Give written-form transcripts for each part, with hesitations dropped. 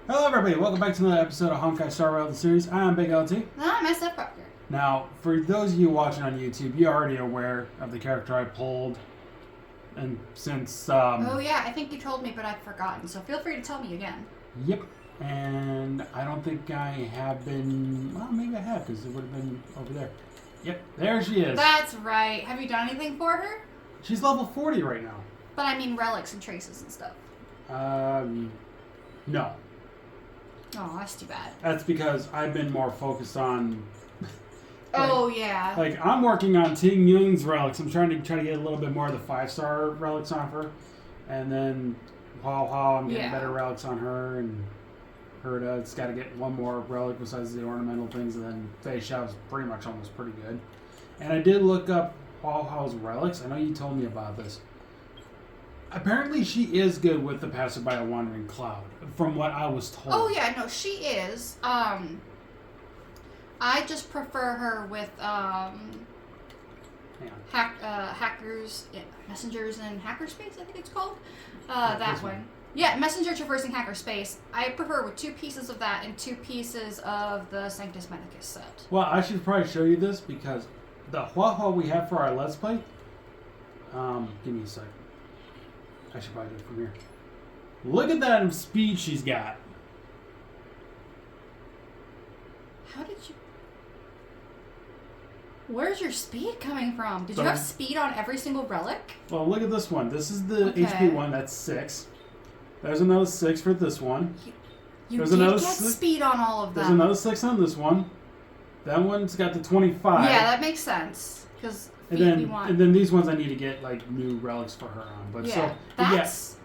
Hello everybody, welcome back to another episode of Honkai Star Rail the series. I'm Big LT. And I'm SF Proctor. Now, for those of you watching on YouTube, you're already aware of the character I pulled. And since... oh yeah, I think you told me, but I've forgotten, so feel free to tell me again. Yep. And I don't think I have been... Well, maybe I have, because it would have been over there. Yep, there she is. That's right. Have you done anything for her? She's level 40 right now. But I mean relics and traces and stuff. No. Oh, that's too bad. That's because I've been more focused on... oh, yeah. Like, I'm working on Ting Yung's relics. I'm trying to get a little bit more of the 5-star relics on her. And then, I'm getting better relics on her. And Herda's got to get one more relic besides the ornamental things. And then Fei Xiao's pretty much almost pretty good. And I did look up Hao's relics. I know you told me about this. Apparently, she is good with the Passerby a Wandering Cloud, from what I was told. Oh, yeah, no, she is. I just prefer her with hackers, messengers in hackerspace, I think it's called. That one. Yeah, messenger traversing hackerspace. I prefer with 2 pieces of that and 2 pieces of the Sanctus Medicus set. Well, I should probably show you this because the Hua we have for our Let's Play. Give me a second. I should probably do it from here. Look at that speed she's got. How did you... Where's your speed coming from? Did you have speed on every single relic? Well, look at this one. This is the HP one. That's 6. There's another 6 for this one. You did get speed on all of them. There's another 6 on this one. That one's got the 25. Yeah, that makes sense. Because and then these ones I need to get like new relics for her on. But yeah,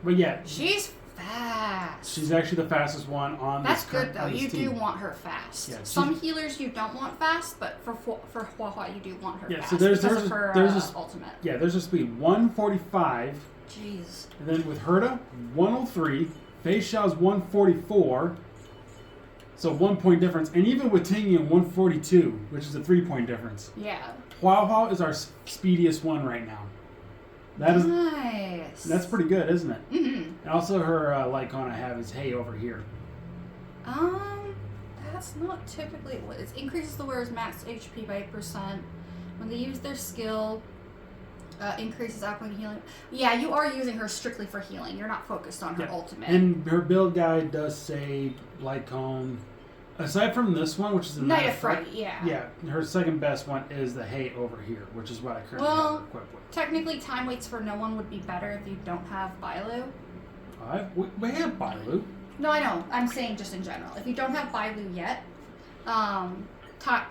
but yeah, she's fast. She's actually the fastest one on That's this. That's good though. You team. Do want her fast. Yeah, some healers you don't want fast, but for Hua you do want her fast. So there's her ultimate. Yeah, there's a speed 145. Jeez. And then with Herda 103, Fei Xiao's 144. So 1 point difference, and even with Tingyun 142, which is a 3-point difference. Yeah. Hua is our speediest one right now. That is nice. That's pretty good, isn't it? Mm-hmm. And also her light cone I have is Hey over here. That's not typically what it increases the wearer's max HP by 8%. When they use their skill, increases outgoing healing. Yeah, you are using her strictly for healing. You're not focused on her ultimate. And her build guide does say light cone. Aside from this one, which is the Night of Fright, yeah. Yeah, her second best one is the Hay over here, which is what I currently have equipped with. Technically, Time Waits for No One would be better if you don't have Bailu. We have Bailu. No, I know. I'm saying just in general. If you don't have Bailu yet,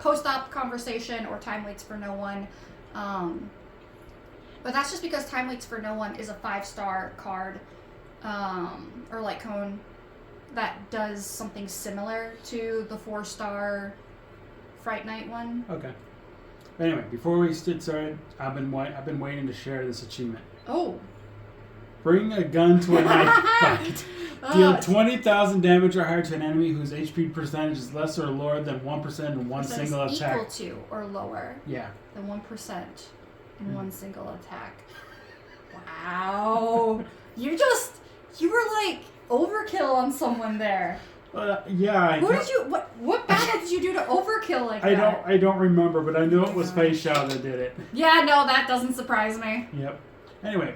post-op conversation or Time Waits for No One. But that's just because Time Waits for No One is a 5-star card, or light cone, that does something similar to the 4-star Fright Night one. Okay. Anyway, before we get started, I've been waiting to share this achievement. Oh. Bring a gun to a knife fight. Deal 20,000 damage or higher to an enemy whose HP percentage is less or lower than 1% in one single attack. Equal to or lower. Yeah. Than 1% in one single attack. Wow. You were like overkill on someone there. Yeah. What battle did you do to overkill like that? I don't remember, but I know it was Fei Xiao that did it. Yeah, no, that doesn't surprise me. Yep. Anyway,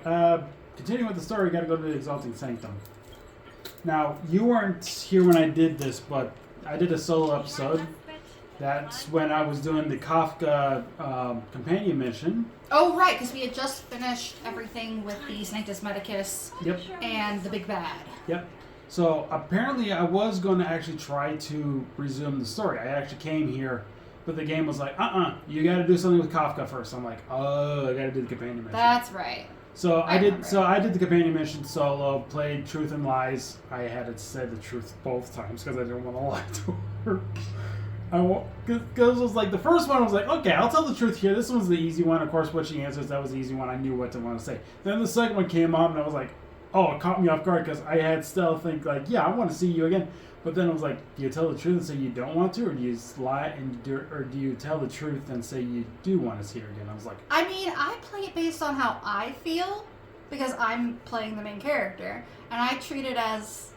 continuing with the story, we got to go to the Exalting Sanctum. Now, you weren't here when I did this, but I did a solo episode. That's when I was doing the Kafka companion mission. Oh, right, because we had just finished everything with the Sanctus Medicus and the Big Bad. Yep. So, apparently I was going to actually try to resume the story. I actually came here, but the game was like, you got to do something with Kafka first. I'm like, I got to do the companion mission. That's right. So I did the companion mission solo, played Truth and Lies. I had to say the truth both times because I didn't want to lie to her. Because it was like the first one I was like, okay, I'll tell the truth here. This one's the easy one. Of course, what she answers, that was the easy one. I knew what to want to say. Then the second one came up, and I was like, oh, it caught me off guard because I had still think like, yeah, I want to see you again. But then I was like, do you tell the truth and say you don't want to, or do you lie or do you tell the truth and say you do want to see her again? I was like, I mean, I play it based on how I feel because I'm playing the main character, and I treat it as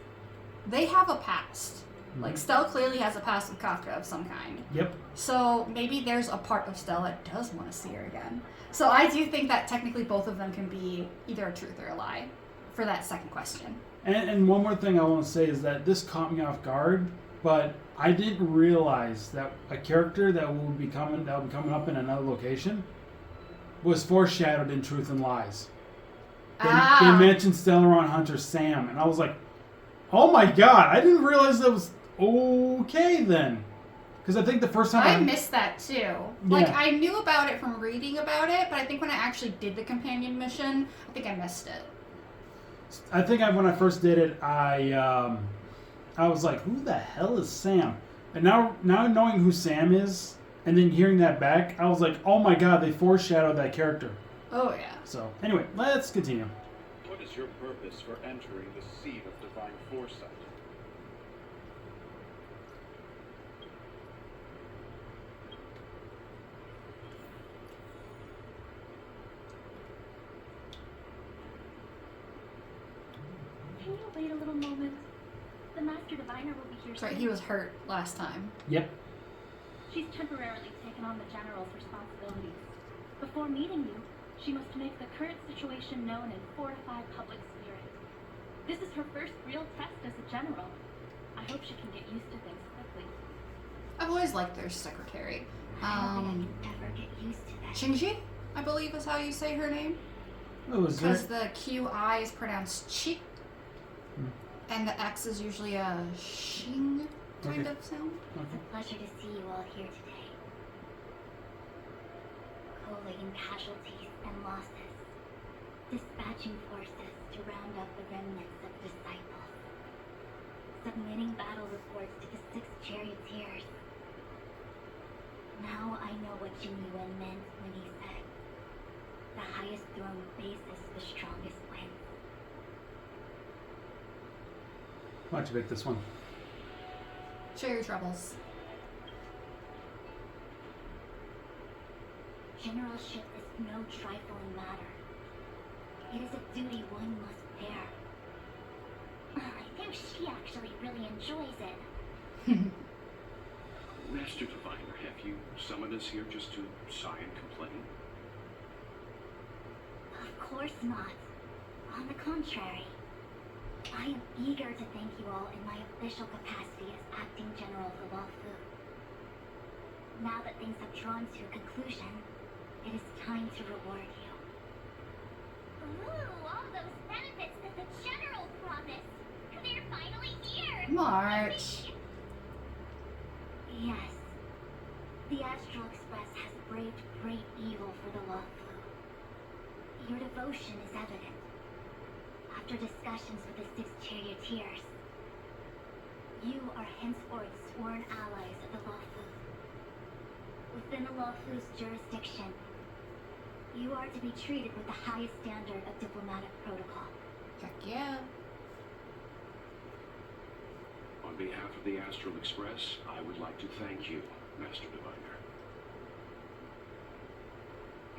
they have a past. Like, Stell clearly has a past with Kafka of some kind. Yep. So maybe there's a part of Stell that does want to see her again. So I do think that technically both of them can be either a truth or a lie for that second question. And one more thing I want to say is that this caught me off guard, but I didn't realize that a character that will be coming up in another location was foreshadowed in Truth and Lies. They mentioned Stellaron Hunter Sam, and I was like, oh my god, I didn't realize that was okay then. Because I think the first time I missed that too. Yeah. Like, I knew about it from reading about it, but I think when I actually did the companion mission, I think I missed it. I think when I first did it, I was like, who the hell is Sam? And now knowing who Sam is, and then hearing that back, I was like, oh my god, they foreshadowed that character. Oh, yeah. So, anyway, let's continue. What is your purpose for entering the seat of divine foresight? Can you wait a little moment? The Master Diviner will be here That's right, soon. he was hurt last time. Yep. She's temporarily taken on the General's responsibilities. Before meeting you, she must make the current situation known and fortify public spirit. This is her first real test as a General. I hope she can get used to things quickly. I've always liked their secretary. I don't think I can ever get used to that. Shinji, I believe is how you say her name. What was Because that? the QI is pronounced chi, Hmm. and the X is usually a shing kind Okay. of sound. It's a pleasure to see you all here today. Collating casualties and losses. Dispatching forces to round up the remnants of disciples. Submitting battle reports to the 6 charioteers. Now I know what Jimmy Wen meant when he said, the highest throne bases the strongest wins. Why don't you pick this one? Share your troubles. Generalship is no trifling matter. It is a duty one must bear. I think she actually really enjoys it. Master Diviner, have you summoned us here just to sigh and complain? Of course not. On the contrary, I am eager to thank you all in my official capacity as Acting General of the Wafu. Now that things have drawn to a conclusion, it is time to reward you. Ooh, all those benefits that the General promised! They're finally here! March. Yes. The Astral Express has braved great evil for the Wafu. Your devotion is evident. After discussions with the 6 charioteers, you are henceforth sworn allies of the Wafu. Within the Wafu's jurisdiction, you are to be treated with the highest standard of diplomatic protocol. Heck yeah. On behalf of the Astral Express, I would like to thank you, Master Diviner.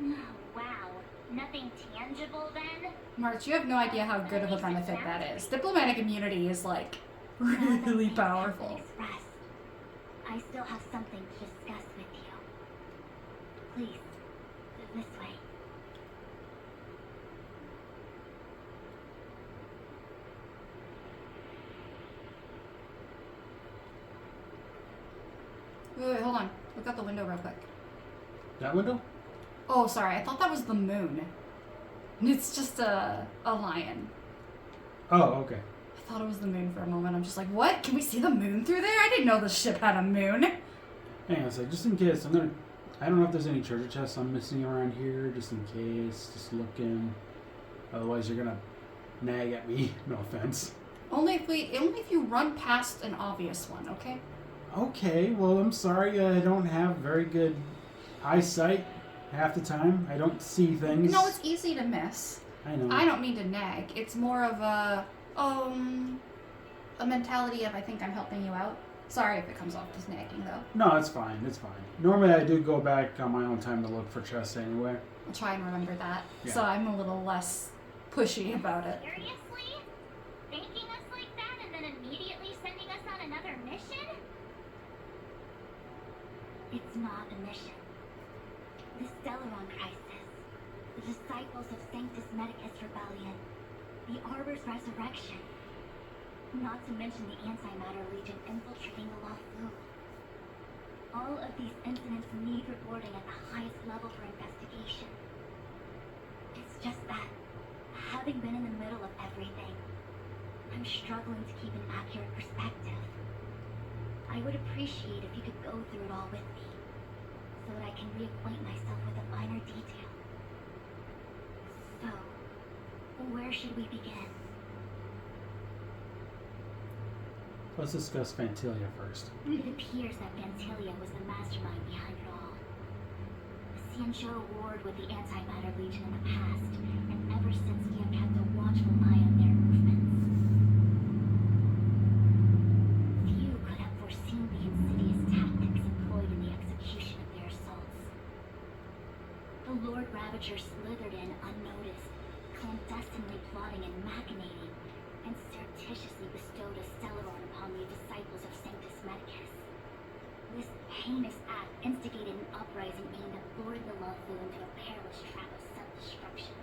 Oh, wow. Nothing tangible then? March, you have no idea how good of a benefit that is. Diplomatic immunity is, like, really powerful. Express. I still have something to discuss with you. Please, this way. Wait, hold on. Look out the window real quick. That window? Oh, sorry. I thought that was the moon. It's just a lion. Oh, okay. I thought it was the moon for a moment. I'm just like, what? Can we see the moon through there? I didn't know the ship had a moon. Hang on a sec, just in case, I don't know if there's any treasure chests I'm missing around here, just in case, just looking. Otherwise you're gonna nag at me, no offense. Only if you run past an obvious one, okay? Okay, well I'm sorry, I don't have very good eyesight half the time. I don't see things. No, it's easy to miss. I know. I don't mean to nag. It's more of a mentality of I think I'm helping you out. Sorry if it comes off as nagging though. No, it's fine, it's fine. Normally I do go back on my own time to look for chests anyway. I'll try and remember that. Yeah. So I'm a little less pushy about it. Seriously? Thanking us like that and then immediately It's not a mission. The Stellaron Crisis, the Disciples of Sanctus Medicus Rebellion, the Arbor's resurrection, not to mention the Antimatter Legion infiltrating the Lafu. All of these incidents need reporting at the highest level for investigation. It's just that, having been in the middle of everything, I'm struggling to keep an accurate perspective. I would appreciate if you could go through it all with me, so that I can reacquaint myself with a finer detail. So, where should we begin? Let's discuss Fantilia first. It appears that Vantilia was the mastermind behind it all. Xianzhou warred with the Antimatter Legion in the past, and ever since he had kept a watchful eye on their movements. Few could have foreseen the insidious tactics employed in the execution of their assaults. The Lord Ravager slithered in unnoticed, clandestinely plotting and machinating, and surreptitiously bestowed a Stellaron upon the disciples of Sanctus Medicus. This heinous act instigated an uprising aimed at luring the Lafu into a perilous trap of self-destruction.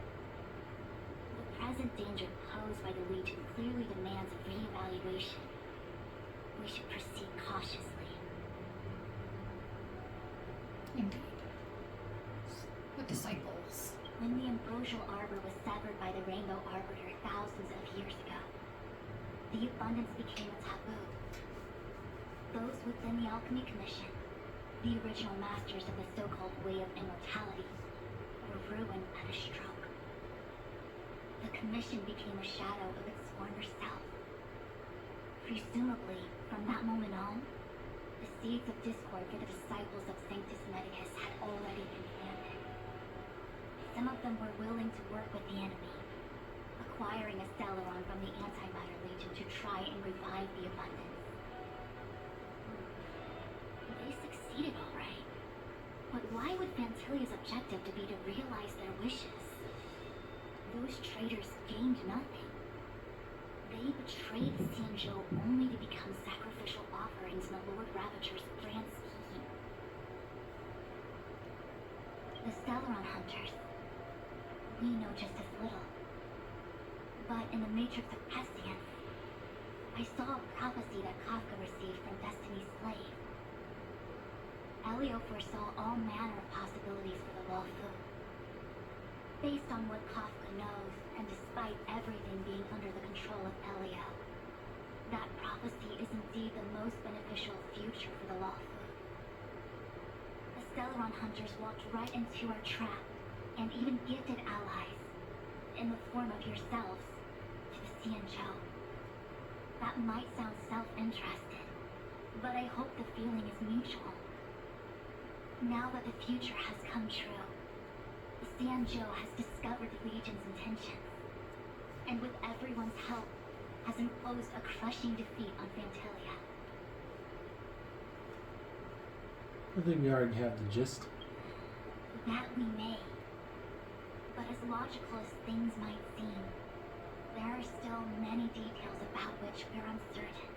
The present danger posed by the Legion clearly demands a reevaluation. We should proceed cautiously. Indeed. With disciples. When the ambrosial arbor was severed by the Rainbow Arbiter thousands of years ago, the abundance became a taboo. Those within the Alchemy Commission, the original masters of the so-called Way of Immortality, were ruined at a stroke. The Commission became a shadow of its former self. Presumably, from that moment on, the seeds of discord for the disciples of Sanctus Medicus had already been planted. Some of them were willing to work with the enemy, acquiring a Stellaron from the Antimatter Legion to try and revive the abundance. They succeeded all right. But why would Fantilia's objective to be to realize their wishes? Those traitors gained nothing. They betrayed Xianzhou only to become sacrificial offerings in the Lord Ravager's grand scheme. The Stellaron Hunters, we know just as little. But in the Matrix of Prescience, I saw a prophecy that Kafka received from Destiny's slave. Elio foresaw all manner of possibilities for the Lafu. Based on what Kafka knows, and despite everything being under the control of Elio, that prophecy is indeed the most beneficial future for the Lafu. The Stellaron Hunters walked right into our trap, and even gifted allies, in the form of yourselves, to the Xianzhou. That might sound self-interested, but I hope the feeling is mutual. Now that the future has come true, the Xianzhou has discovered the Legion's intentions, and with everyone's help, has imposed a crushing defeat on Fantilia. I think we already have the gist. That we may. But as logical as things might seem, there are still many details about which we're uncertain.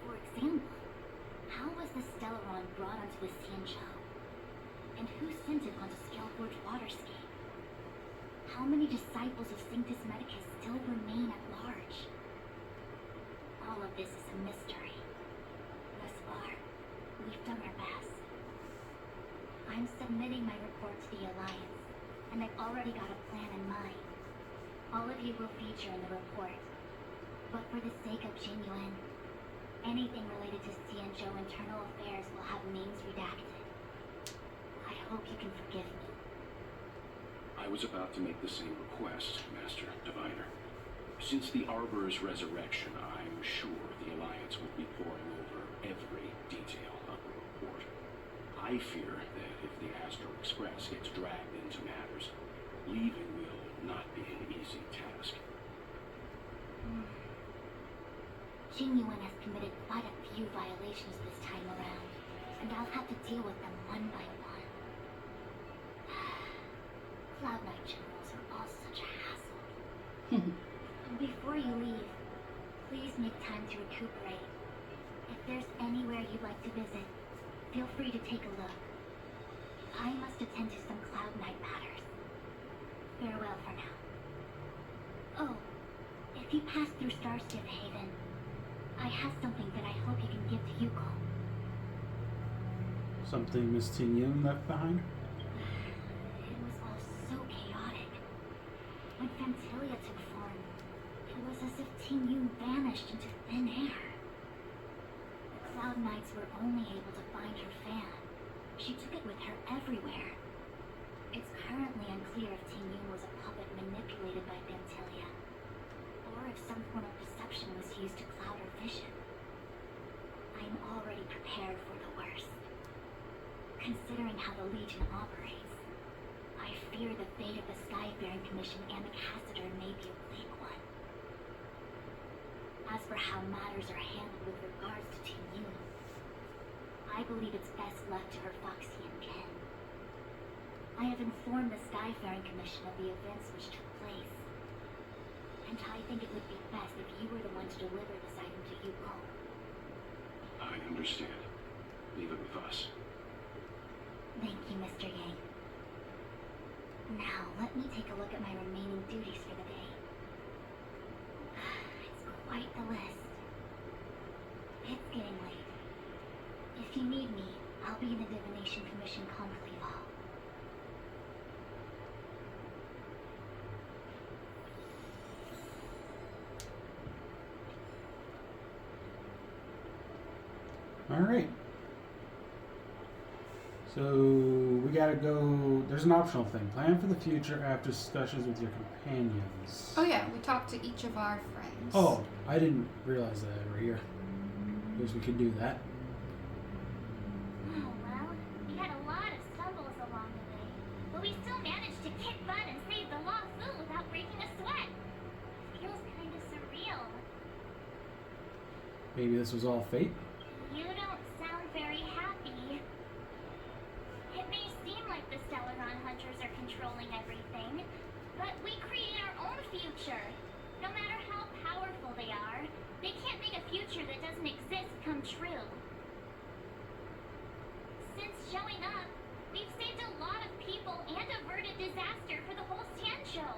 For example, how was the Stellaron brought onto the Xianzhou? And who sent it onto Scaleforge Waterscape? How many disciples of Sanctus Medicus still remain at large? All of this is a mystery. Thus far, we've done our best. I'm submitting my report to the Alliance, and I've already got a plan in mind. All of you will feature in the report. But for the sake of genuine, anything related to Xianzhou internal affairs will have names redacted. I hope you can forgive me. I was about to make the same request, Master Diviner. Since the Arbor's resurrection, I'm sure the Alliance will be poring over every detail of the report. I fear that if the Astral Express gets dragged into matters, leaving will not be an easy task. Genuine has committed quite a few violations this time around, and I'll have to deal with them one by one. Cloud Knight generals are all such a hassle. Before you leave, please make time to recuperate. If there's anywhere you'd like to visit, Feel free to take a look. I must attend to some Cloud Knight matters. Farewell for now. Oh, if you pass through Starstiff Haven, I have something that I hope you can give to Yuko. Something Miss Tin Yun left behind? It was all so chaotic. When Fantilia took form, it was as if Tin Yun vanished into thin air. The Cloud Knights were only able to find her fan. She took it with her everywhere. It's currently unclear if Tin Yun was a puppet manipulated by Fantilia, or if some form of deception was used to cloud her vision. I'm already prepared for the worst. Considering how the Legion operates, I fear the fate of the Skyfaring Commission and the Cassitor may be a bleak one. As for how matters are handled with regards to Tin Yun, I believe it's best left to her Foxian kin. I have informed the Skyfaring Commission of the events which took place, and I think it would be best if you were the one to deliver this item to Yuko. I understand. Leave it with us. Thank you, Mr. Yang. Now, let me take a look at my remaining duties for the day. It's quite the list. It's getting late. If you need me, I'll be in the Divination Commission Conclave Hall. Alright. So we gotta go. There's an optional thing. Plan for the future after discussions with your companions. Oh yeah, we talked to each of our friends. Oh, I didn't realize that over here. Guess we could do that. Oh, well, we had a lot of stumbles along the way, but we still managed to kick butt and save the Law Fu without breaking a sweat. Feels kind of surreal. Maybe this was all fate? You don't sound very happy. It may seem like the Stellaron Hunters are controlling everything, but we create our own future. No matter how powerful they are, they can't make a future that doesn't exist come true. Since showing up, we've saved a lot of people and averted disaster for the whole Stan show.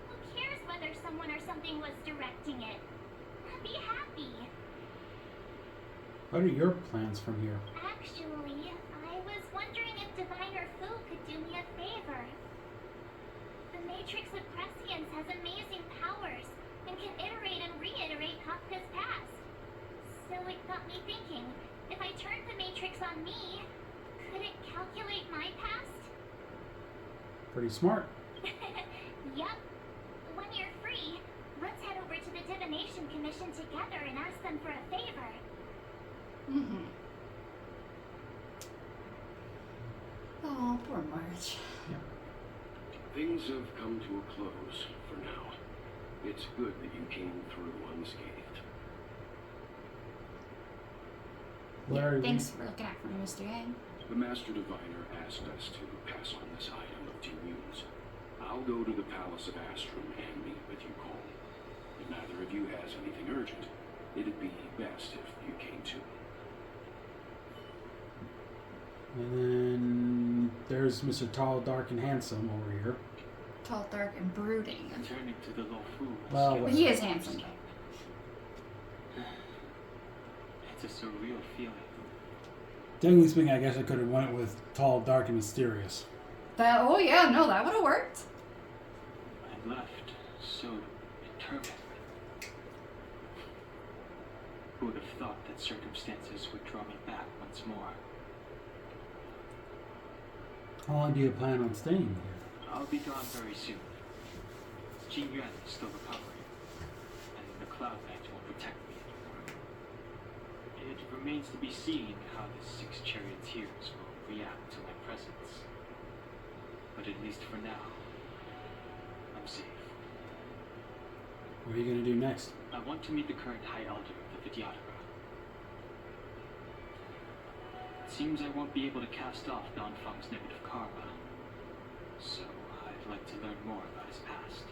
Who cares whether someone or something was directing it? Be happy. What are your plans from here? Actually, I was wondering if Diviner Fu could do me a favor. The Matrix of Prescience has amazing powers and can iterate and reiterate Kafka's past. So it got me thinking, if I turned the Matrix on me, could it calculate my past? Pretty smart. Yup. When you're free, let's head over to the Divination Commission together and ask them for a favor. Mm-hmm. Oh, poor Marge. Things have come to a close for now. It's good that you came through unscathed. Larry, Thanks for looking out for me, Mr. Yang. The Master Diviner asked us to pass on this item of Tin Yun's. I'll go to the Palace of Astrum and meet with you, Cole. If neither of you has anything urgent, it'd be best if you came too. And then there's Mr. Tall, Dark, and Handsome over here. Tall, dark, and brooding. Returning to the low food. Well, But he is handsome. It's a surreal feeling. Technically speaking, I guess I could have went with Tall, Dark, and Mysterious. Oh yeah, no, that would have worked. I left so determined. Who would have thought that circumstances would draw me back once more? How long do you plan on staying here? I'll be gone very soon. Jin Yuan is still recovering, and the Cloud Knights won't protect me anymore. It remains to be seen how the 6 charioteers will react to my presence. But at least for now, I'm safe. What are you going to do next? I want to meet the current High Elder of the Vidyadhara. It seems I won't be able to cast off Donfeng's negative karma, so I'd like to learn more about his past.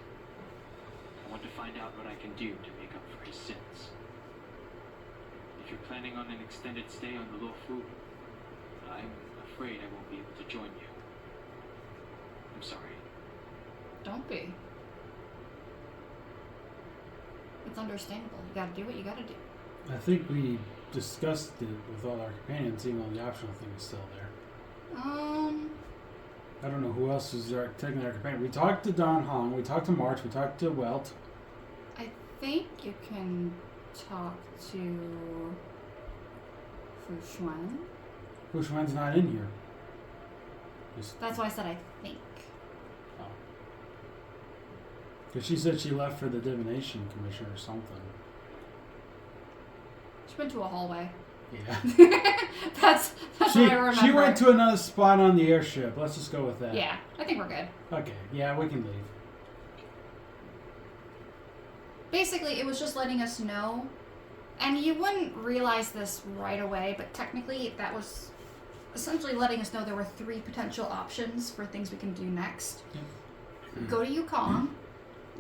I want to find out what I can do to make up for his sins. If you're planning on an extended stay on the Luofu, I'm afraid I won't be able to join you. I'm sorry. Don't be. It's understandable. You gotta do what you gotta do. I think we discussed it with all our companions, even though the optional thing is still there. I don't know who else is technically our companion. We talked to Don Hong, we talked to March, we talked to Welt. I think you can talk to Fu Xuan. Fu Xuan's not in here. That's why I said I think. Because she said she left for the Divination Commission or something. She went to a hallway. Yeah. That's what I remember. She went to another spot on the airship. Let's just go with that. Yeah, I think we're good. Okay, yeah, we can leave. Basically, it was just letting us know, and you wouldn't realize this right away, but technically that was essentially letting us know there were 3 potential options for things we can do next. Yep. Go to Yukon,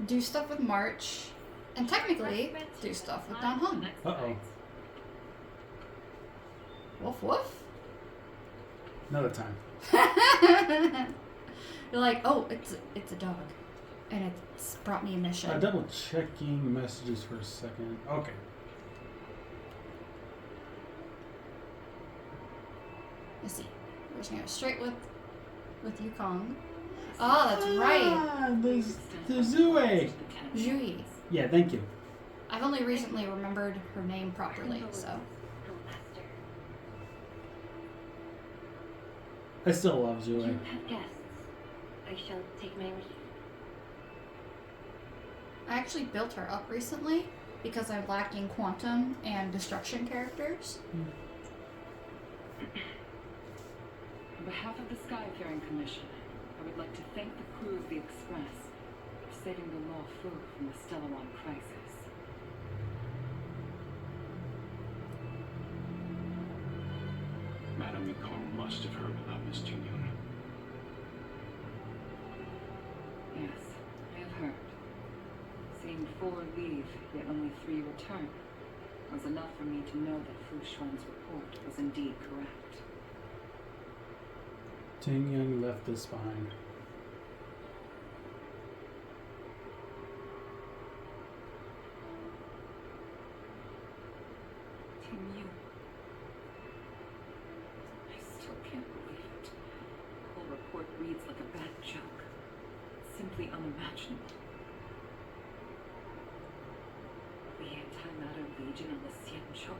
do stuff with March, and technically do stuff with Don Hong. Uh-oh. Woof woof. Another time. You're like, oh, it's a dog, and it's brought me a mission. Double checking messages for a second. Okay. Let's see. We're just gonna go straight with Yukon. Oh, that's right. The Zue. Jui. Yeah, thank you. I've only recently remembered her name properly, so. I still love You Zue. have guests. I shall take my leave. I actually built her up recently because I'm lacking quantum and destruction characters. On behalf of the Skyfaring Commission, I would like to thank the crew of the Express for saving the Law Fu from the Stellaron crisis. Madame Yukon must have heard about Miss Tingyun. Yes, I have heard. Seeing 4 leave, yet only 3 return, was enough for me to know that Fu Xuan's report was indeed correct. Ting Yun left this behind. Tim Yu. I still can't believe it. The whole report reads like a bad joke. Simply unimaginable. The Anti-Matter Legion on the Xianzhou.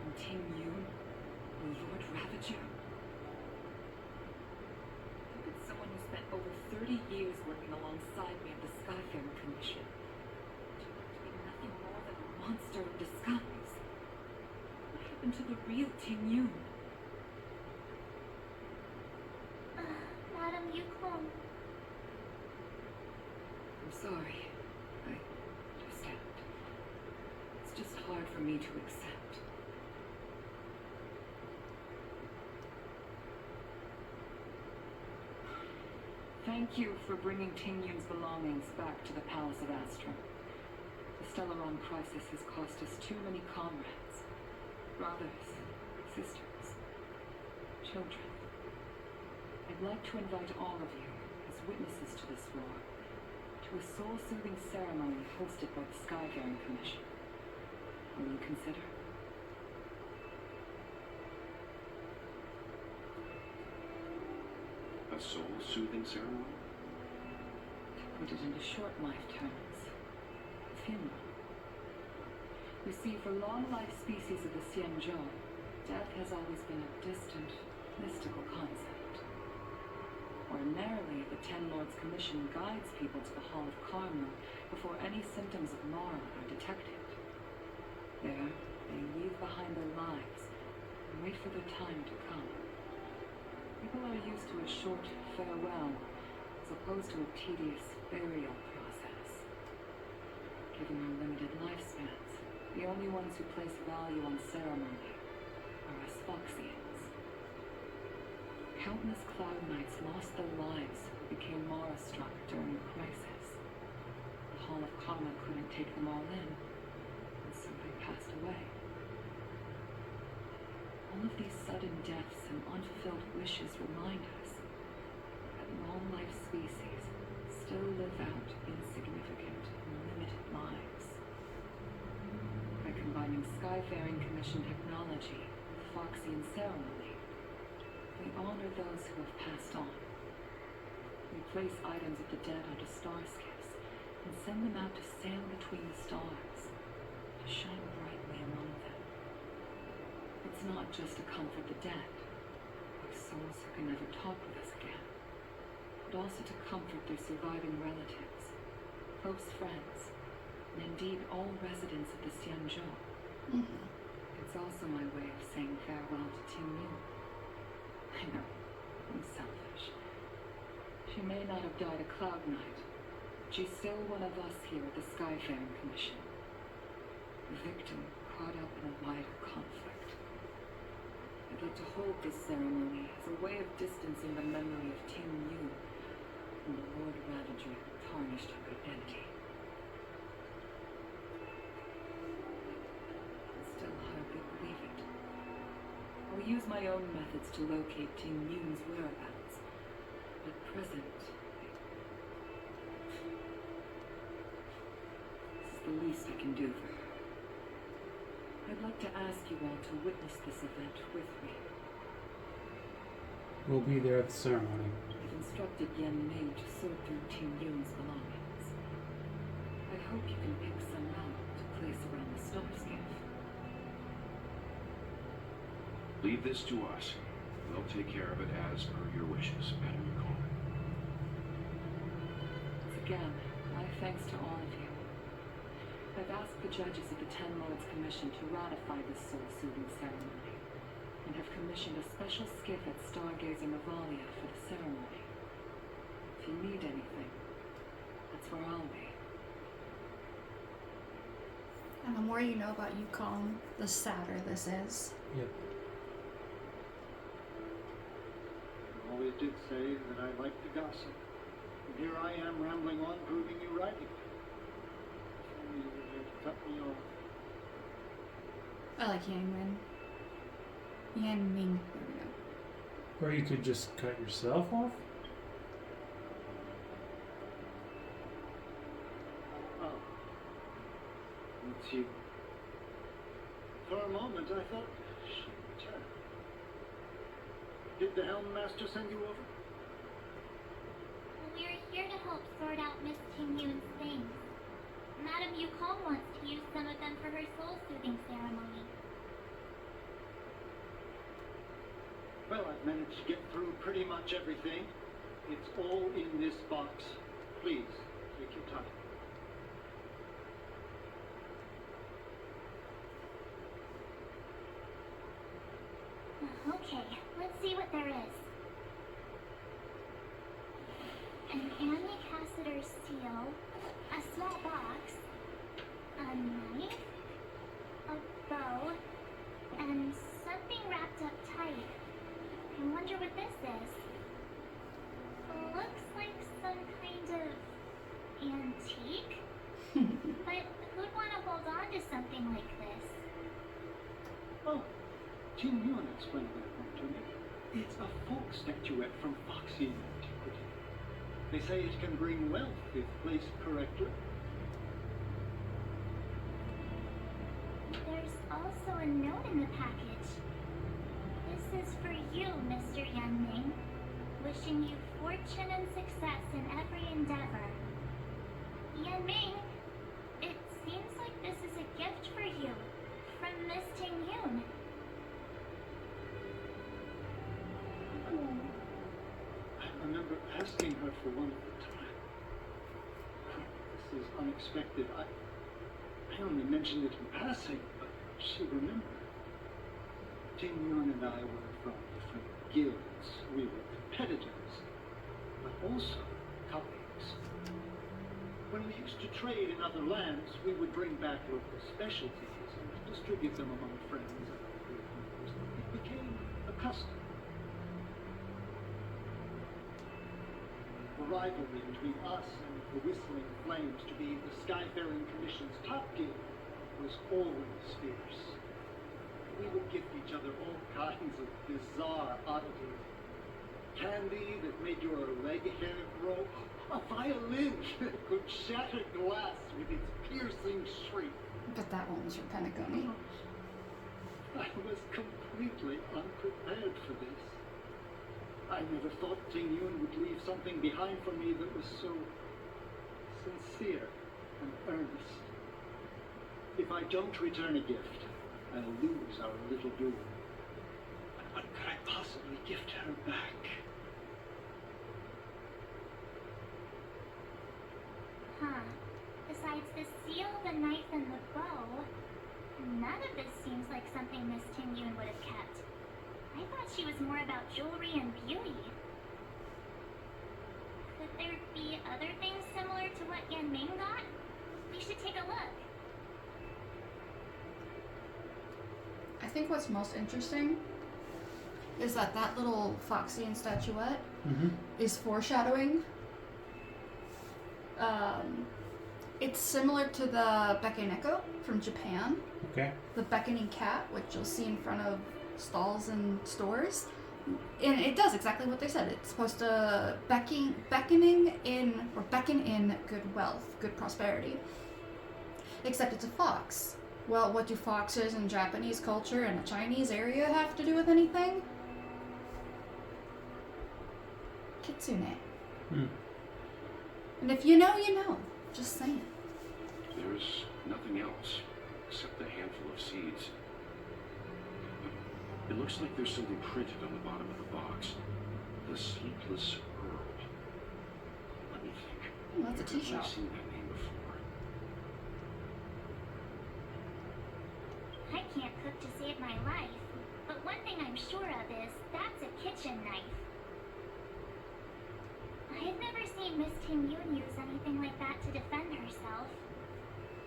And Ting Yun, the Lord Ravager. How could someone who spent over 30 years working alongside me at the Skyfaring Commission turn out to be nothing more than a monster in disguise? What happened to the real Ting Yun? Madam Yukon. I'm sorry. I understand. It's just hard for me to accept. Thank you for bringing Ting Yun's belongings back to the Palace of Astra. The Stellaron crisis has cost us too many comrades, brothers, sisters, children. I'd like to invite all of you as witnesses to this war to a soul-soothing ceremony hosted by the Skyfaring Commission. Will you consider? A soul-soothing ceremony? To put it into short life terms, a funeral. You see, for long-life species of the Xianzhou, death has always been a distant, mystical concept. Ordinarily, the Ten Lords Commission guides people to the Hall of Karma before any symptoms of Mara are detected. There, they leave behind their lives and wait for their time to come. People are used to a short farewell as opposed to a tedious burial process. Given their limited lifespans, the only ones who place value on ceremony are us Foxians. Countless Cloud Knights lost their lives, became Mara-struck during the crisis. The Hall of Karma couldn't take them all in, and so they passed away. All of these sudden deaths and unfulfilled wishes remind us that long-life species still live out insignificant and limited lives. By combining Skyfaring Commission technology with Foxian ceremony, we honor those who have passed on. We place items of the dead onto starscapes and send them out to sail between the stars, to shine brightly among them. It's not just to comfort the dead, our souls who can never talk with us again, but also to comfort their surviving relatives, close friends, and indeed all residents of the Xianzhou. It's also my way of saying farewell to Ting Yu. I know, I'm selfish. She may not have died a Cloud Knight, but she's still one of us here at the Skyfaring Commission. A victim caught up in a wider conflict. I'd like to hold this ceremony as a way of distancing the memory of Ting Yu from the Lord Ravager who tarnished her identity. I still hardly believe it. I'll use my own methods to locate Ting Yu's whereabouts. At present, this is the least I can do for her. I'd like to ask you all to witness this event with me. We'll be there at the ceremony. I've instructed Yan Ming to sort through Ting Yun's belongings. I hope you can pick some out to place around the starscape. Leave this to us. We'll take care of it as per your wishes, Madam Yukon. Once again, my thanks to all of you. I've asked the judges of the Ten Lords Commission to ratify this soul-soothing ceremony, and have commissioned a special skiff at Stargazer Navalia for the ceremony. If you need anything, that's where I'll be. And the more you know about Yukon, the sadder this is. Yep. You always did say that I liked to gossip. And here I am rambling on, proving you right again. You were to cut me off. I like Yang Min. Yan Ming. There we go. Or you could just cut yourself off. Oh. It's you. For a moment I thought she returned. Did the Helm Master send you over? We're here to help sort out Miss Ting Yun's things. Madame Yukon wants to use some of them for her soul-soothing ceremony. Well, I've managed to get through pretty much everything. It's all in this box. Please, take your time. Okay, let's see what there is. An Annie Cassiter seal, a small box, a knife, a bow, and something wrapped up tight. I wonder what this is. Looks like some kind of antique, but who'd want to hold on to something like this? Oh, Ting Yun explained that one to me. It's a folk statuette from Foxian antiquity. They say it can bring wealth if placed correctly. There's also a note in the package. This is for you, Mr. Yan Ming. Wishing you fortune and success in every endeavor. Yan Ming, it seems like this is a gift for you from Miss Ting Yun. I remember asking her for one at the time. This is unexpected. I only mentioned it in passing, but she remembered. Ting Yun and I were from different guilds. We were competitors, but also colleagues. When we used to trade in other lands, we would bring back local specialties and distribute them among friends and other group members. It became a custom. The rivalry between us and the Whistling Flames to be the Skyfaring Commission's top guild was always fierce. We would gift each other all kinds of bizarre oddities. Candy that made your leg hair grow. A violin that could shatter glass with its piercing shriek. But that one was from Pentagoni. I was completely unprepared for this. I never thought Ting Yun would leave something behind for me that was so sincere and earnest. If I don't return a gift, I'll lose our little duel. But what could I possibly gift her back? Huh. Besides the seal, the knife, and the bow, none of this seems like something Miss Ting Yun would have kept. I thought she was more about jewelry and beauty. Could there be other things similar to what Yan Ming got? We should take a look. I think what's most interesting is that little Foxian statuette is foreshadowing. It's similar to the Bekeneko from Japan. Okay. The beckoning cat, which you'll see in front of stalls and stores. And it does exactly what they said. It's supposed to beckon in good wealth, good prosperity. Except it's a fox. Well, what do foxes in Japanese culture and the Chinese area have to do with anything? Kitsune. And if you know, you know. Just saying. There's nothing else except a handful of seeds. It looks like there's something printed on the bottom of the box. The Sleepless Earl. Let me think. Oh, that's a tea shop. I've seen that name before. I can't cook to save my life, but one thing I'm sure of is that's a kitchen knife. I've never seen Miss Ting Yun use anything like that to defend herself.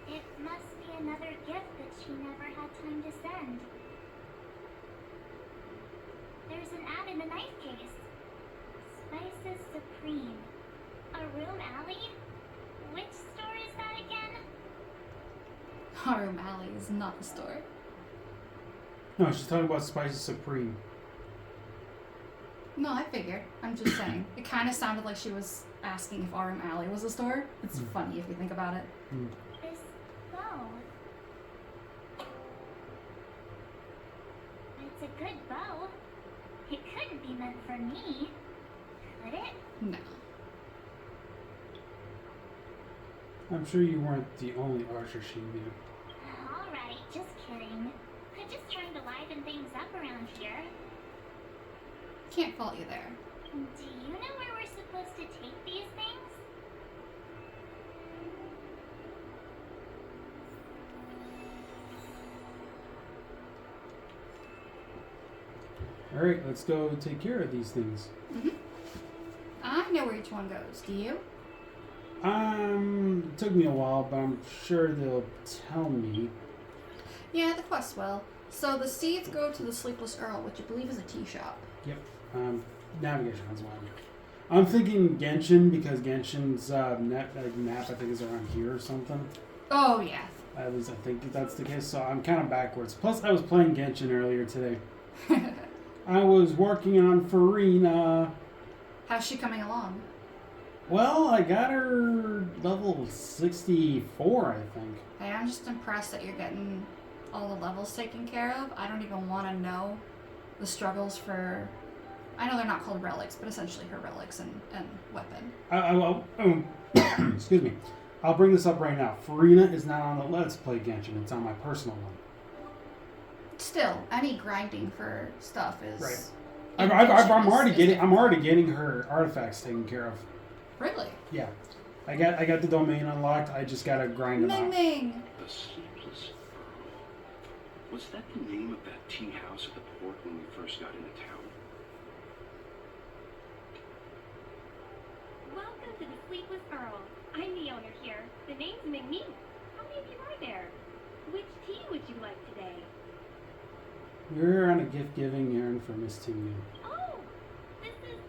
It must be another gift that she never had time to send. There's an ad in the knife case. Spices Supreme. A room alley? Which store is that again? Harum Alley is not the store. No, she's talking about Spices Supreme. No, I figured. I'm just saying. It kind of sounded like she was asking if Arum Alley was a store. It's funny if you think about it. This bow. It's a good bow. It couldn't be meant for me, could it? No. I'm sure you weren't the only archer she knew. Alright, just kidding. I'm just trying to liven things up around here. Can't fault you there. Do you know where we're supposed to take these things? Alright, let's go take care of these things. I know where each one goes. Do you? It took me a while, but I'm sure they'll tell me. Yeah, the quest will. So the seeds go to the Sleepless Earl, which I believe is a tea shop. Yep. Navigation is one. I'm thinking Genshin because Genshin's map I think is around here or something. Oh, yeah. At least I think that's the case. So I'm kind of backwards. Plus, I was playing Genshin earlier today. I was working on Farina. How's she coming along? Well, I got her level 64, I think. Hey, I'm just impressed that you're getting all the levels taken care of. I don't even want to know the struggles for... I know they're not called relics, but essentially her relics and weapon. Excuse me. I'll bring this up right now. Farina is not on the Let's Play Genshin. It's on my personal one. Still, any grinding for stuff is... Right. I'm already getting her artifacts taken care of. Really? Yeah. I got the domain unlocked. I just gotta grind them out. Ming. The Sleepless Earl. Was that the name of that tea house at the port when we first got into town? Welcome to the Sleepless Earl. I'm the owner here. The name's Ming Ming. How many of you are there? Which tea would you like today? We're on a gift-giving errand for Miss Ting Yun. Oh, this is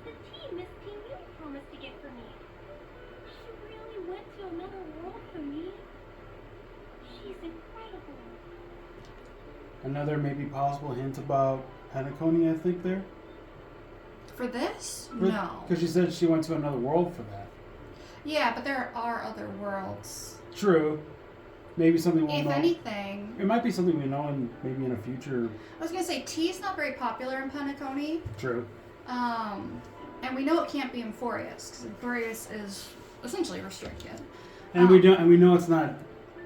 the tea Miss Ting Yun promised to get for me. She really went to another world for me. She's incredible. another maybe possible hint about Penacony, I think, there? For this? No. Because she said she went to another world for that. Yeah, but there are other worlds. True. Maybe something we'll If know. anything... It might be something we know maybe in a future... I was going to say, tea's not very popular in Penacony. True. And we know it can't be Emphorius, because Emphorius is essentially restricted. And we know it's not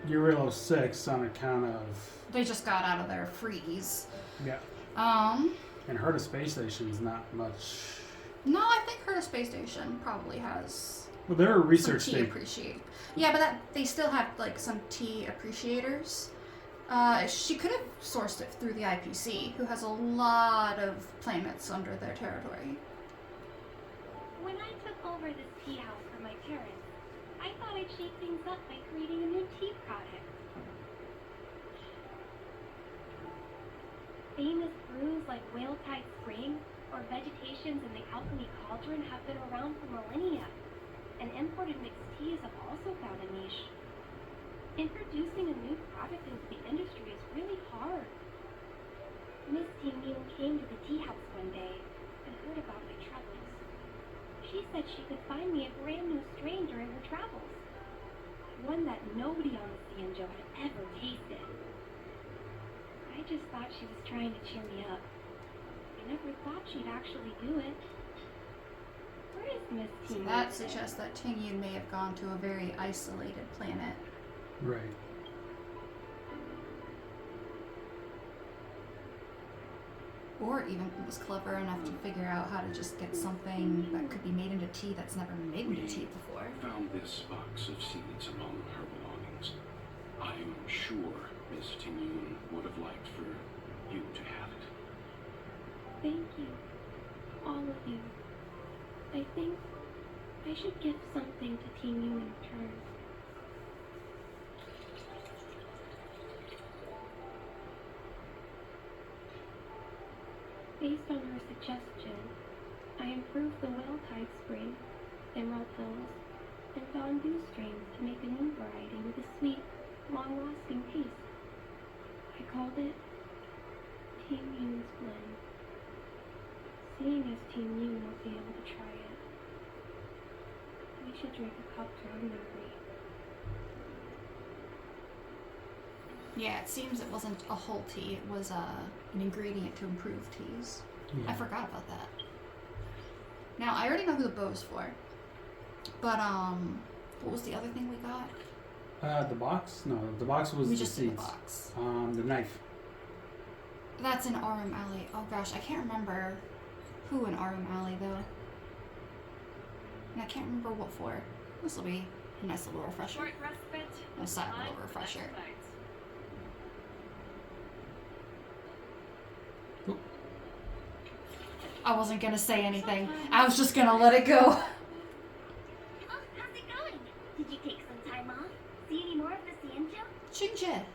Urilo 6 on account of... They just got out of their freeze. Yeah. And Herta Space Station's not much... No, I think Herta Space Station probably has... Well, they're a research some tea appreciate. Yeah, but they still have like some tea appreciators. She could have sourced it through the IPC, who has a lot of planets under their territory. When I took over this tea house for my parents, I thought I'd shake things up by creating a new tea product. Famous brews like Whale Tide Spring or Vegetations in the Alchemy Cauldron have been around for millennia, and imported mixed teas have also found a niche. Introducing a new product into the industry is really hard. Miss Ting-Yun came to the tea house one day and heard about my troubles. She said she could find me a brand new strain during her travels, one that nobody on the Xianzhou had ever tasted. I just thought she was trying to cheer me up. I never thought she'd actually do it. Where is Miss So Ting-Yun that today? suggests that Ting-Yun may have gone to a very isolated planet. Right. Or even was clever enough to figure out how to just get something that could be made into tea that's never been made into tea before. Found this box of seeds among her belongings. I'm sure Miss Ting-Yun would have liked for you to have it. Thank you. All of you. I think I should give something to Team U in return. Based on her suggestion, I improved the Well-Tide Spring, Emerald Hills, and Fondue strains to make a new variety with a sweet, long-lasting taste. I called it Team Yun's Blend. Seeing as Team Yun won't be able to try it, we should drink a cup to her memory. Yeah, it seems it wasn't a whole tea. It was an ingredient to improve teas. Yeah. I forgot about that. Now, I already know who the bow's for. But, what was the other thing we got? The box? No, the box was We the just did seeds. the box. The knife. That's in Arum Alley. Oh gosh, I can't remember who in Arum Alley, though. And I can't remember what for. This will be a nice little refresher. Short respite. A side Time little for the refresher. next fight. I wasn't gonna say anything. I was just gonna let it go. Oh, how's it going? Did you take some time off? See any more of the Xianzhou? Xingzhe.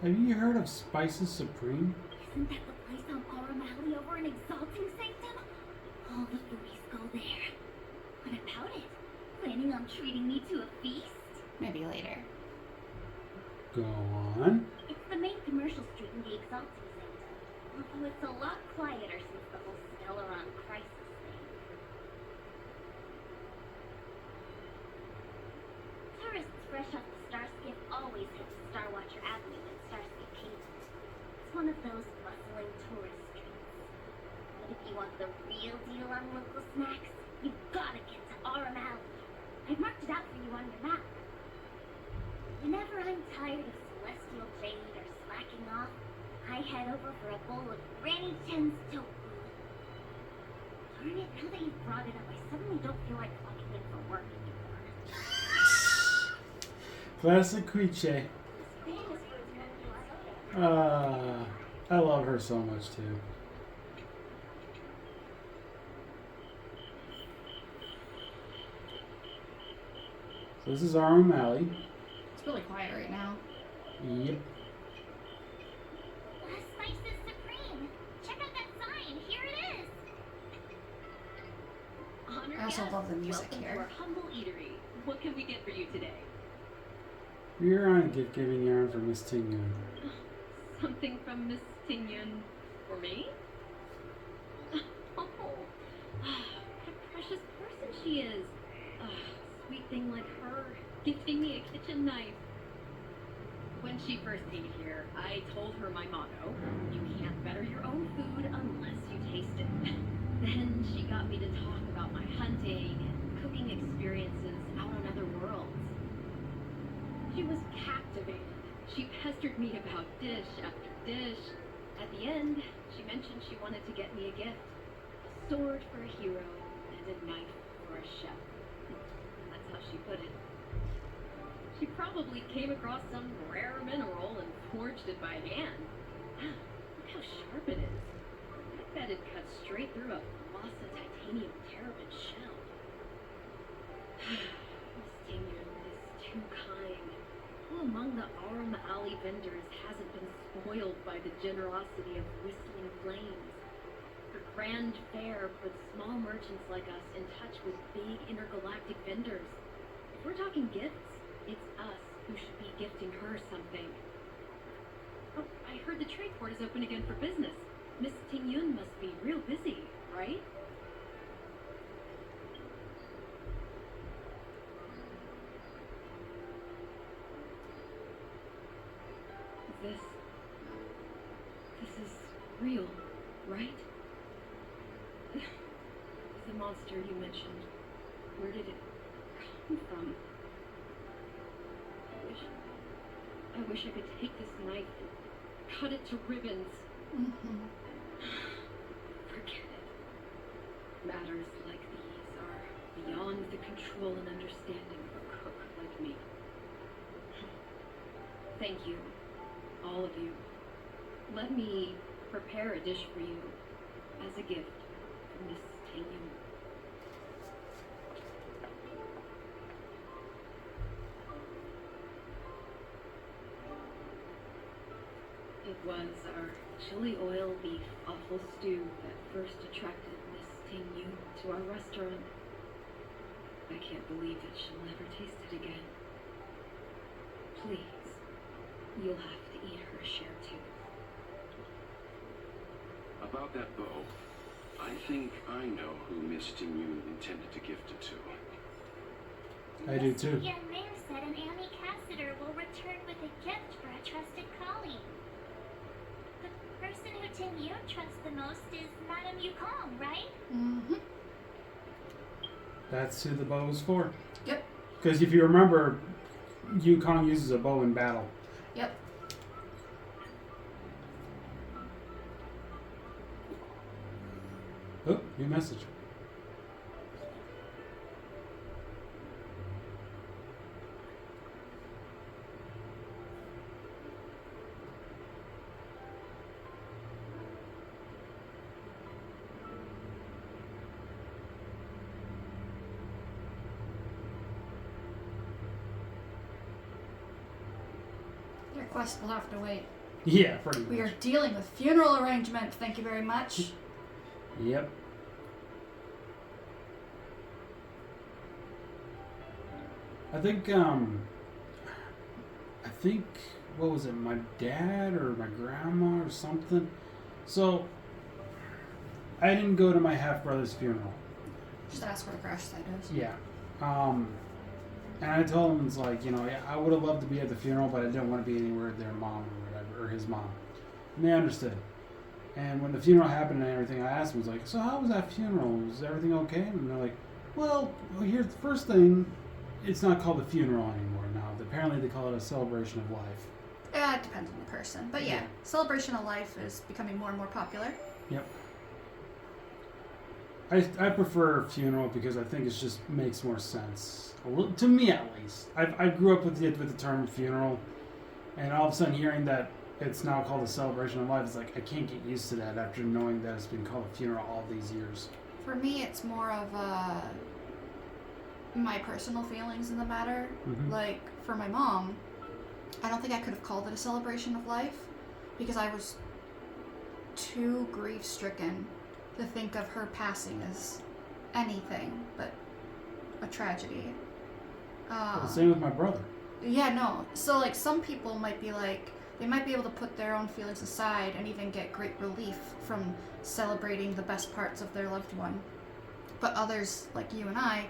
Have you heard of Spices Supreme? Isn't that the place on Aurum Alley over in Exalting Sanctum? All the foodies go there. What about it? Planning on treating me to a feast? Maybe later. Go on. It's the main commercial street in the Exalting Sanctum. Although it's a lot quieter since the whole Stellaron crisis thing. Tourists fresh off the Starskiff always head to Star Watcher Avenue and Starscape Kingdom. It's one of those bustling tourist streets. But if you want the real deal on local snacks, you've gotta get to Aurum Alley. I've marked it out for you on your map. Whenever I'm tired of Celestial Jade or slacking off, I head over for a bowl of Granny Chen's tofu. Darn it, now that you've brought it up, I suddenly don't feel like clocking in for work anymore. Classic Quiche. I love her so much too. So this is Arum Alley. It's really quiet right now. Yep. Spices Supreme! Check out that sign! Here it is! Honored I also guests, love the music welcome here. to our humble eatery. What can we get for you today? We're on a gift giving yarn for Miss Ting-Yun. something from Miss Tingyun for me? Oh, what a precious person she is. Sweet thing like her, gifting me a kitchen knife. When she first ate here, I told her my motto: you can't better your own food unless you taste it. Then she got me to talk about my hunting and cooking experiences out on other worlds. She was captivated. She pestered me about dish after dish. At the end, she mentioned she wanted to get me a gift. A sword for a hero and a knife for a chef. That's how she put it. She probably came across some rare mineral and forged it by hand. Wow, look how sharp it is. I bet it cuts straight through a Masa titanium terabit shell. Miss Tingyun is too kind. Who among the Arum Alley vendors hasn't been spoiled by the generosity of Whistling Flames? Her grand fair puts small merchants like us in touch with big intergalactic vendors. If we're talking gifts, it's us who should be gifting her something. Oh, I heard the trade port is open again for business. Miss Tingyun must be real busy, right? This is real, right? The monster you mentioned, where did it come from? I wish I could take this knife and cut it to ribbons. Forget it. Matters like these are beyond the control and understanding of a cook like me. Thank you, all of you. Let me prepare a dish for you as a gift from Miss Tingyun. It was our chili oil beef offal stew that first attracted Miss Tingyun to our restaurant. I can't believe that she'll never taste it again. Please, you'll have to eat her share too. About that bow, I think I know who Miss Tingyun intended to gift it to. I do too. Young Mayor said an Annie Cassidy will return with a gift for a trusted colleague. The person who Tingyun trusts the most is Madame Yukong, right? Mm-hmm. That's who the bow is for. Yep. Because if you remember, Yukong uses a bow in battle. Yep. Oh, new message. Your quest will have to wait. Yeah, pretty much. We are dealing with funeral arrangement. Thank you very much. Yep. I think, what was it, my dad or my grandma or something? So, I didn't go to my half-brother's funeral. Just ask where the crash site is. Yeah. And I told him, it's like, you know, I would have loved to be at the funeral, but I didn't want to be anywhere with their mom or whatever, or his mom. And they understood. And when the funeral happened and everything, I asked them, was like, so how was that funeral? Was everything okay? And they're like, well, here's the first thing. It's not called a funeral anymore now. Apparently they call it a celebration of life. It depends on the person. But yeah, celebration of life is becoming more and more popular. Yep. I prefer funeral because I think it just makes more sense. To me, at least. I grew up with the term funeral. And all of a sudden hearing that it's now called a celebration of life, it's like, I can't get used to that after knowing that it's been called a funeral all these years. For me, it's more of my personal feelings in the matter. Mm-hmm. Like, for my mom, I don't think I could have called it a celebration of life because I was too grief-stricken to think of her passing as anything but a tragedy. Same with my brother. Yeah, no. So, like, some people might be like, they might be able to put their own feelings aside and even get great relief from celebrating the best parts of their loved one. But others, like you and I,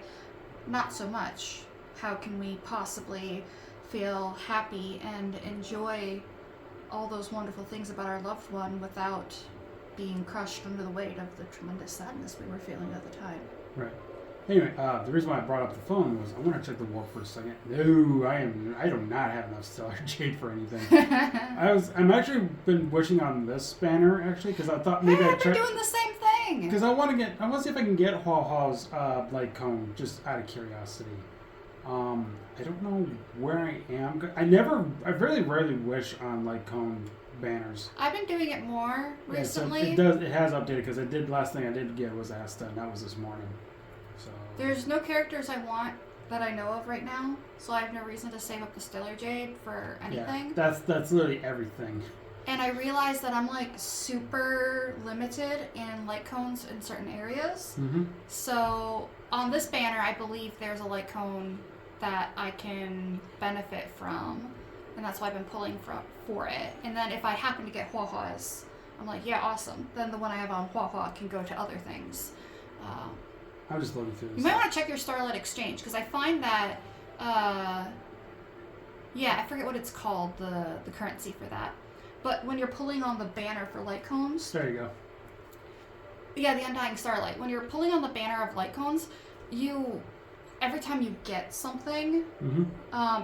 not so much. How can we possibly feel happy and enjoy all those wonderful things about our loved one without being crushed under the weight of the tremendous sadness we were feeling at the time? Right. Anyway, the reason why I brought up the phone was I want to check the war for a second. No, I do not have enough stellar jade for anything. I'm actually been wishing on this banner actually because I thought maybe I'd been doing the same thing. Because I want to see if I can get Hua Hua's light cone just out of curiosity. I don't know where I am. I very rarely wish on light cone banners. I've been doing it more recently. Yeah, so it has updated because last thing I did get was Asta, and that was this morning. So there's no characters I want that I know of right now, so I have no reason to save up the stellar jade for anything. Yeah, that's literally everything. And I realized that I'm like super limited in light cones in certain areas. Mm-hmm. So on this banner, I believe there's a light cone that I can benefit from, and that's why I've been pulling for it. And then if I happen to get Hua Hua's, I'm like, yeah, awesome. Then the one I have on Hua Hua can go to other things. I'm just looking through this. You might want to check your Starlight Exchange, because I find that, yeah, I forget what it's called, the currency for that. But when you're pulling on the banner for light cones... There you go. Yeah, the Undying Starlight. When you're pulling on the banner of light cones, every time you get something,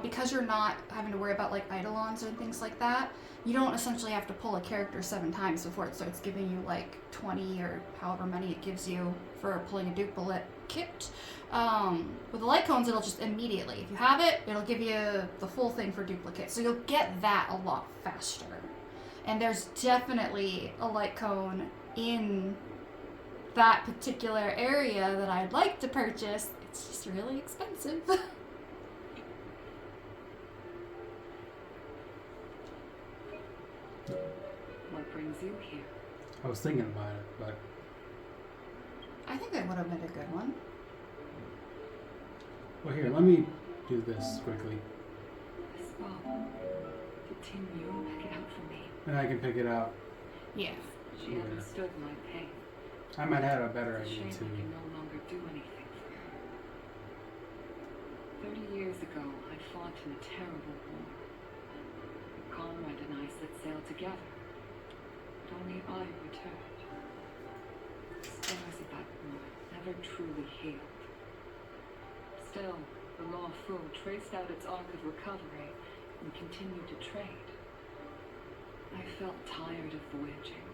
because you're not having to worry about like eidolons and things like that, you don't essentially have to pull a character 7 times before it starts giving you like 20 or however many it gives you for pulling a duplicate kit. With the light cones, it'll just immediately, if you have it, it'll give you the full thing for duplicate. So you'll get that a lot faster. And there's definitely a light cone in that particular area that I'd like to purchase. It's just really expensive. What brings you here? I was thinking about it, but I think that would have been a good one. well, here, let me do this quickly, This bow. Did Ting Yu pick it up for me? and I can pick it out. Yeah. She Yeah. understood my pain. I might have a better It's a idea shame too. I can no longer do anything for her. 30 years ago, I fought in a terrible war. Conrad and I set sail together. But only I returned. The scars of that war never truly healed. Still, the Law Fu traced out its arc of recovery and continued to trade. I felt tired of voyaging,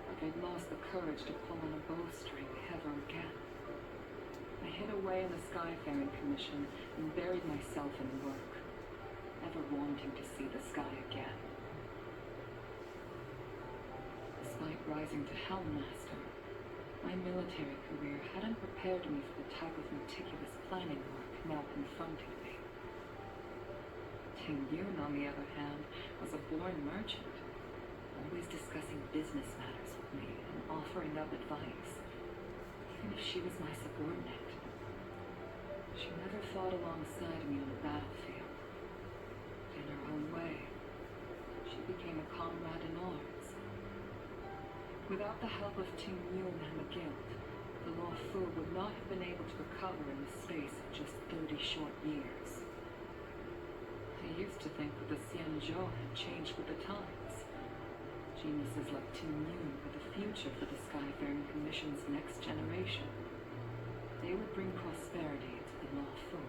like I'd lost the courage to pull on a bowstring ever again. I hid away in the Skyfaring Commission and buried myself in work, never wanting to see the sky again. Despite rising to Helmmaster, my military career hadn't prepared me for the type of meticulous planning work now confronting me. Ting Yun, on the other hand, was a born merchant, always discussing business matters with me and offering up advice, even if she was my subordinate. She never fought alongside me on the battlefield. In her own way, she became a comrade in arms. Without the help of Ting Yun and the Guild, the Law Fu would not have been able to recover in the space of just 30 short years. I used to think that the Xianzhou had changed with the times. Geniuses like Ting Yun were the future for the Skyfaring Commission's next generation. They would bring prosperity to the Law Fu.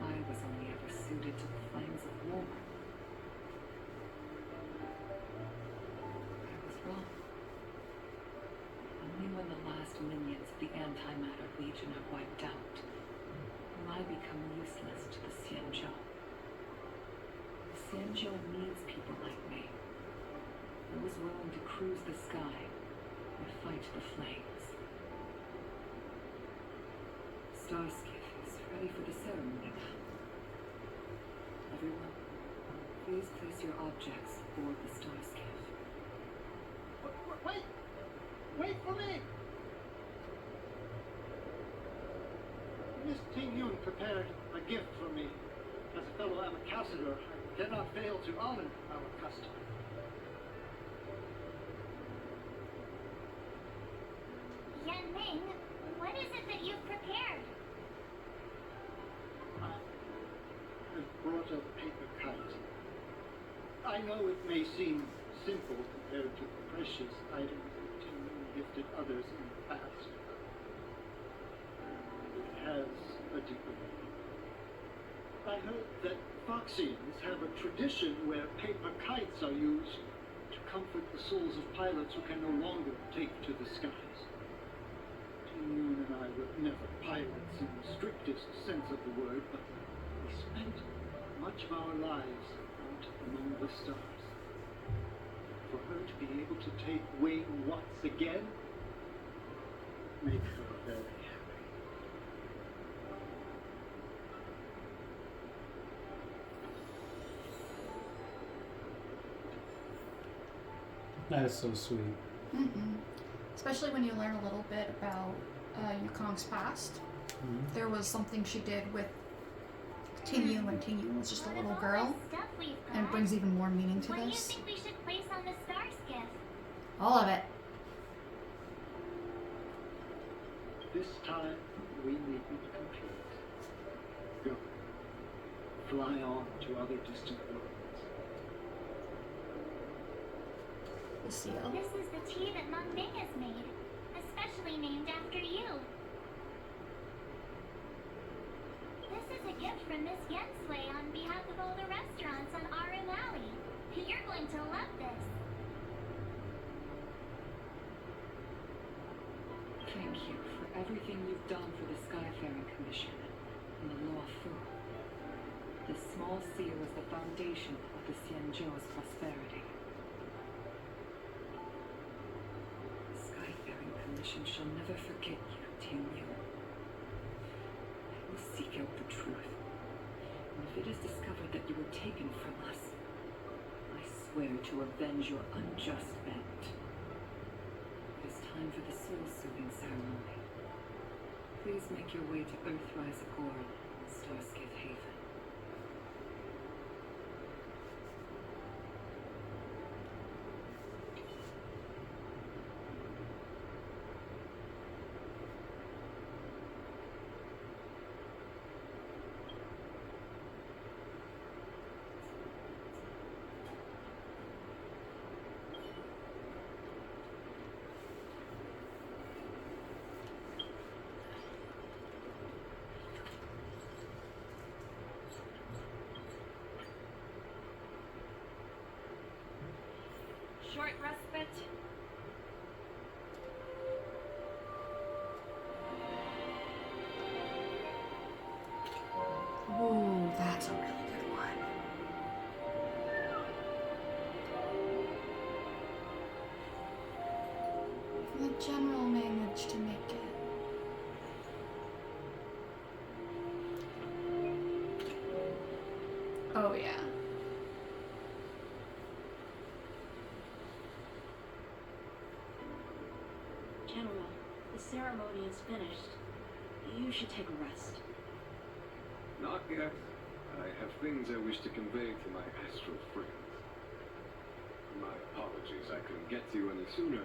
I was only ever suited to the flames of war. I was wrong. Only when the last minions of the Antimatter Legion are wiped out will I become useless to the Xianzhou. The Xianzhou needs people like me, those willing to cruise the sky and fight the flames. Starskiff is ready for the ceremony now. Everyone, please place your objects aboard the Starskiff. Wait! Wait for me! Miss Ting Yun prepared a gift for me. As a fellow ambassador, cannot fail to honor our custom. Yan Ming, what is it that you've prepared? I've brought a paper kite. I know it may seem simple compared to the precious items that Ting Yun gifted others in the past. It has a deeper meaning. I heard that Foxians have a tradition where paper kites are used to comfort the souls of pilots who can no longer take to the skies. Ting Yun and I were never pilots in the strictest sense of the word, but we spent much of our lives out among the stars. For her to be able to take wing once again, make her very happy. That is so sweet. Mm-hmm. Especially when you learn a little bit about Yukong's past. Mm-hmm. There was something she did with Ting Yun when Ting Yun was just a What little of all girl, this stuff we've got, and it brings even more meaning to what do you this. think we should place on the star skiff? All of it. This time, we needn't compete. Go. Fly on to other distant worlds. The seal. This is the tea that Meng Ming has made, especially named after you. This is a gift from Miss Yensui on behalf of all the restaurants on RM Alley. You're going to love this. Thank you for everything you've done for the Skyfaring Commission and the Law Fu. This small seal is the foundation of the Xianzhou's prosperity. The Skyfaring Commission shall never forget you, Ting Yun. I will seek out the truth, and if it is discovered that you were taken from us, I swear to avenge your unjust end. It is time for the soul-soothing ceremony. Please make your way to Earthrise Agora and Starskiff Haven. Short respite. Ooh, that's a really good one. The general managed to make it. Oh yeah. General, the ceremony is finished. You should take a rest. Not yet. I have things I wish to convey to my astral friends. My apologies I couldn't get to you any sooner.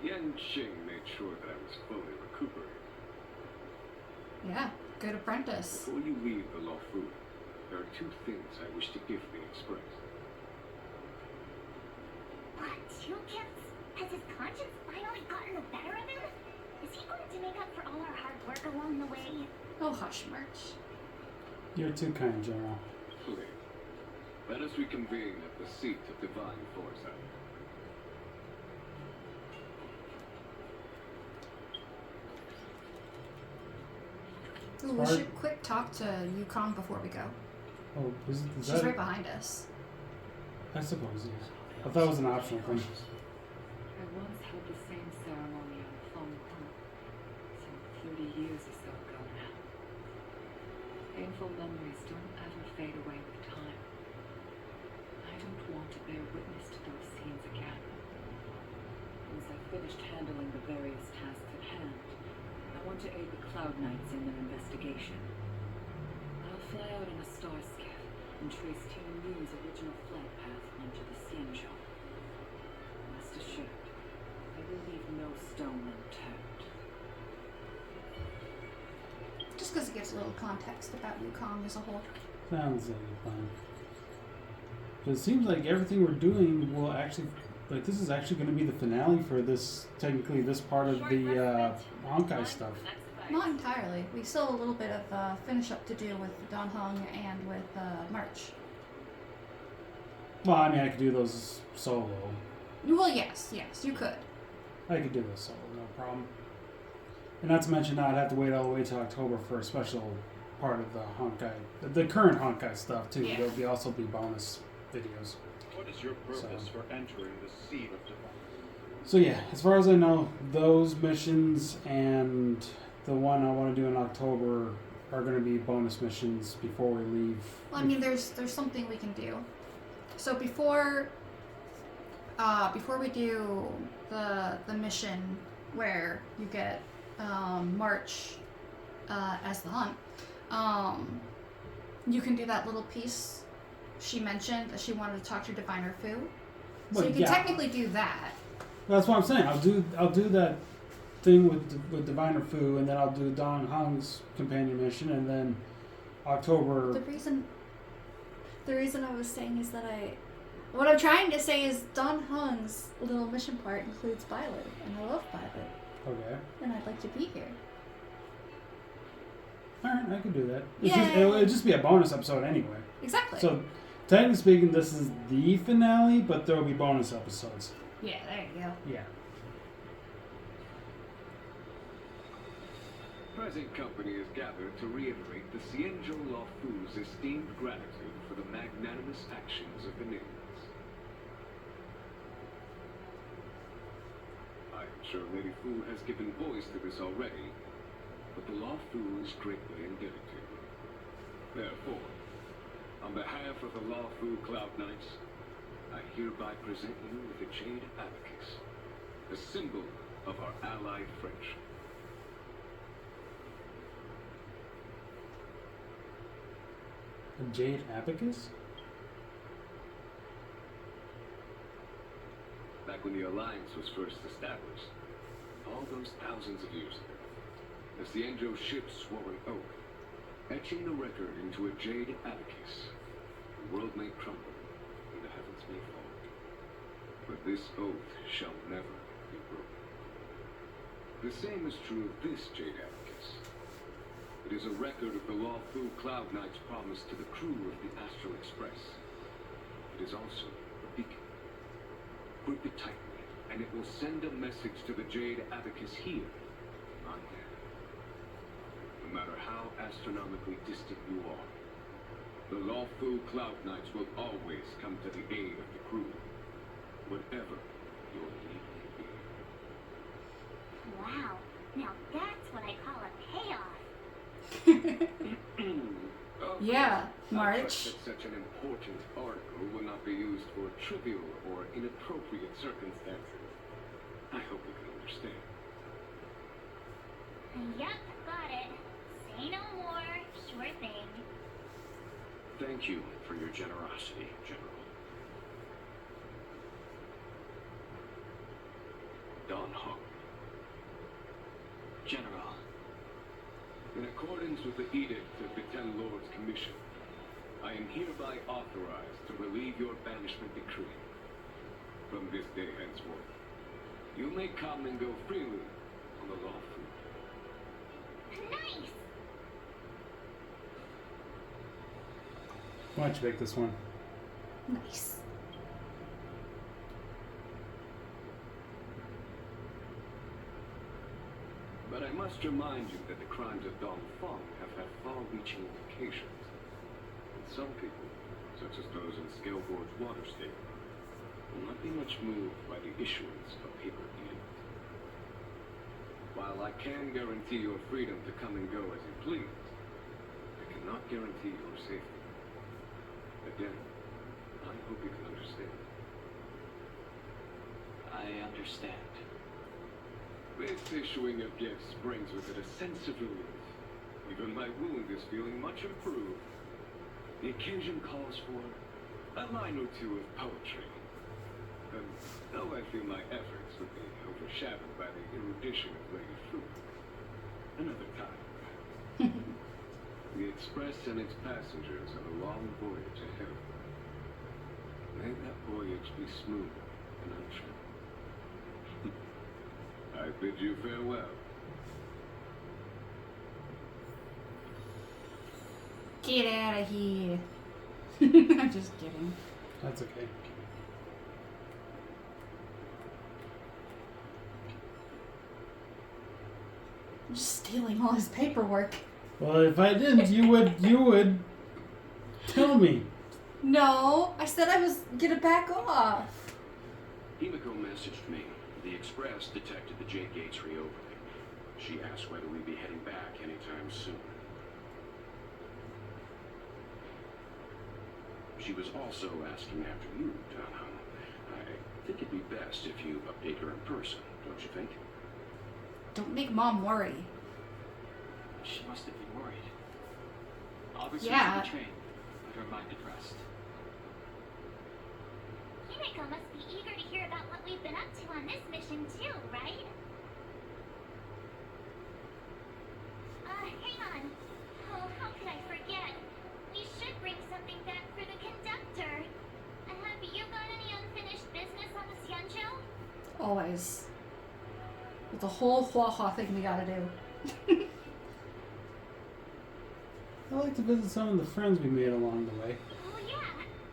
Yan Qing made sure that I was fully recuperated. Yeah, good apprentice. Before you leave the Law Fu, there are two things I wish to give the Express. What, 2 gifts? Has his conscience finally gotten the better of him? Is he going to make up for all our hard work along the way? Oh, hush, Merch. You're too kind, General. Please, let us reconvene at the seat of divine foresight. Ooh, we should quick talk to Yukong before we go. Oh, is She's that? right behind us. I suppose, yes. I thought it was an optional thing. I once held the same ceremony on Feng Hong, some 30 years or so ago now. Painful memories don't ever fade away with time. I don't want to bear witness to those scenes again. Once I've finished handling the various tasks at hand, I want to aid the Cloud Knights in their investigation. I'll fly out in a star skiff and trace Team Yun's original flight path onto the Xianzhou. Rest assured, I will leave no stone unturned. Just because it gives a little context about Yukong as a whole. Sounds like a plan. But it seems like everything we're doing will actually, like, this is actually going to be the finale for this, technically, this part of the Honkai stuff. Not entirely. We still have a little bit of finish up to do with Don Hung and with March. Well, I mean, I could do those solo. Well, yes, you could. I could do those solo, no problem. And not to mention, I'd have to wait all the way till October for a special part of the Honkai, the current Honkai stuff too. Yeah. There'll also be bonus videos. What is your purpose for entering the Seed of Divine? So yeah, as far as I know, those missions and the one I want to do in October are going to be bonus missions before we leave. Well, I mean, there's something we can do. So before we do the mission where you get March as the hunt, you can do that little piece she mentioned that she wanted to talk to Diviner Fu. So Well, you can yeah. technically do that. That's what I'm saying. I'll do that thing with Diviner Fu, and then I'll do Don Hung's companion mission, and then October. The reason I was saying is that what I'm trying to say is Don Hung's little mission part includes Violet, and I love Violet, Okay. and I'd like to be here. All right, I can do that. Yay. It'll just be a bonus episode anyway. Exactly. So, technically speaking, this is the finale, but there will be bonus episodes. Yeah, there you go. Yeah. Present company is gathered to reiterate the Xianzhou Luofu's esteemed gratitude for the magnanimous actions of the natives. I am sure Lady Fu has given voice to this already, but the Luofu is greatly indebted to you. Therefore, on behalf of the Luofu Cloud Knights, I hereby present you with the Jade Abacus, a symbol of our allied friendship. A Jade Abacus? Back when the Alliance was first established, all those thousands of years ago, the Xianzhou ships swore an oath, etching the record into a Jade Abacus. The world may crumble, and the heavens may fall, but this oath shall never be broken. The same is true of this Jade Abacus. It is a record of the Luofu Cloud Knight's promise to the crew of the Astral Express. It is also a beacon. Grip it tightly, and it will send a message to the Jade Abacus here, on there. No matter how astronomically distant you are, the Luofu Cloud Knights will always come to the aid of the crew, whatever your need may be. Wow, now that's what I call a payoff. Yeah, I March. trust that such an important article will not be used for trivial or inappropriate circumstances. I hope you can understand. Yep, got it. Say no more. Sure thing. Thank you for your generosity, General. Don Hung. General, In accordance with the Edict of the Ten Lords Commission, I am hereby authorized to relieve your banishment decree. From this day henceforth, you may come and go freely on the Luofu. Nice! Why don't you pick this one? Nice. But I must remind you that the crimes of Dong Feng have had far-reaching implications. And some people, such as those in Scaleboard's water state, will not be much moved by the issuance of paper edict. While I can guarantee your freedom to come and go as you please, I cannot guarantee your safety. Again, I hope you can understand. I understand. This issuing of gifts brings with it a sense of relief. Even my wound is feeling much improved. The occasion calls for a line or two of poetry. And though I feel my efforts would be overshadowed by the erudition of Lady Fu, another time. The Express and its passengers have a long voyage ahead of them. May that voyage be smooth and untrammeled. I bid you farewell. Get out of here. I'm just kidding. That's okay. I'm just stealing all his paperwork. Well, if I didn't, you would tell me. No, I said I was gonna back off. Himiko messaged me. The Express detected the J gates reopening. She asked whether we'd be heading back anytime soon. She was also asking after you, Don. I think it'd be best if you update her in person, don't you think? Don't make Mom worry. She must have been worried. I'll return Yeah. to the train. Let her mind at rest. Himiko must be eager to hear about what we've been up to on this mission too, right? Hang on. Oh, how could I forget? We should bring something back for the conductor. Have you got any unfinished business on the Xianzhou? Always. With the whole Hua thing we gotta do. I like to visit some of the friends we made along the way. Oh yeah,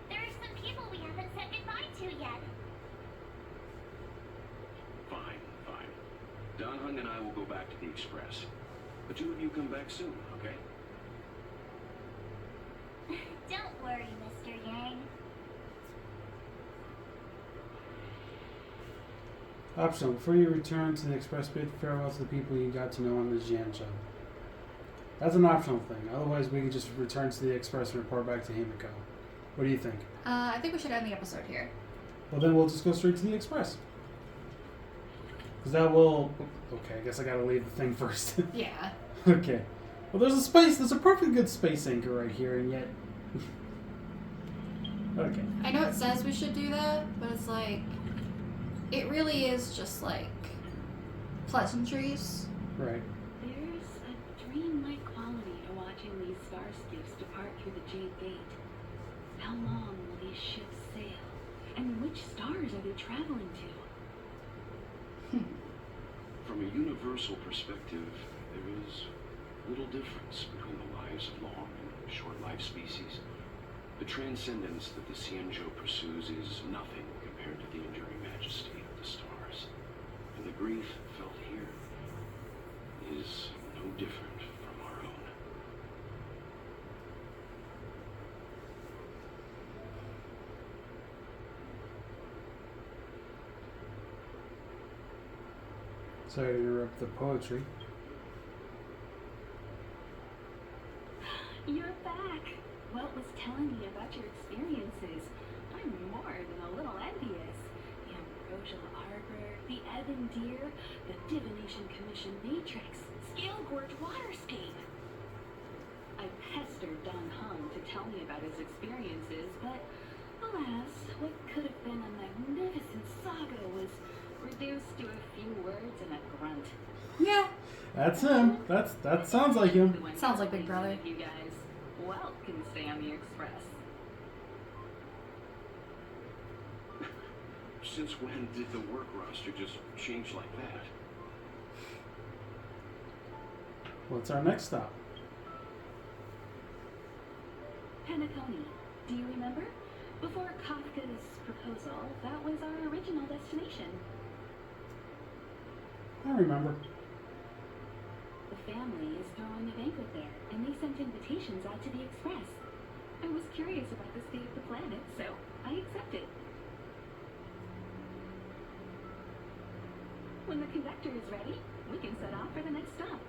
there are some people we haven't said goodbye to yet. Fine. Don Hung and I will go back to the Express. The two of you come back soon, okay? Don't worry, Mr. Yang. Optional. Before you return to the Express, bid farewell to the people you got to know on the Jianzhou. That's an optional thing. Otherwise, we can just return to the Express and report back to Himiko. What do you think? I think we should end the episode here. Well, then we'll just go straight to the Express. Because that will... Okay, I guess I gotta leave the thing first. Yeah. Okay. Well, there's a perfectly good space anchor right here, and yet... Okay. I know it says we should do that, but it's like... It really is just like... pleasantries. Right. There's a dreamlike quality to watching these starscapes depart through the Jade Gate. How long will these ships sail? And which stars are they traveling to? From a universal perspective, there is little difference between the lives of long and short-lived species. The transcendence that the Xianzhou pursues is nothing compared to the enduring majesty of the stars. And the grief felt here is no different from our own. Sorry to interrupt the poetry. You're back! What was telling me about your experiences? I'm more than a little envious. The Ambrosial Arbor, the Ebon Deer, the Divination Commission Matrix, Scale Gorge Waterscape. I pestered Don Hung to tell me about his experiences, but alas, what could have been a magnificent saga was reduced to a few words and a grunt. Yeah. That's him. That sounds like him. Sounds like Big Brother. You guys well can stay on the Express. Since when did the work roster just change like that? What's our next stop? Penacony. Do you remember? Before Kafka's proposal, that was our original destination. I remember. The family is throwing a banquet there, and they sent invitations out to the Express. I was curious about the state of the planet, so I accepted. When the conductor is ready, we can set off for the next stop.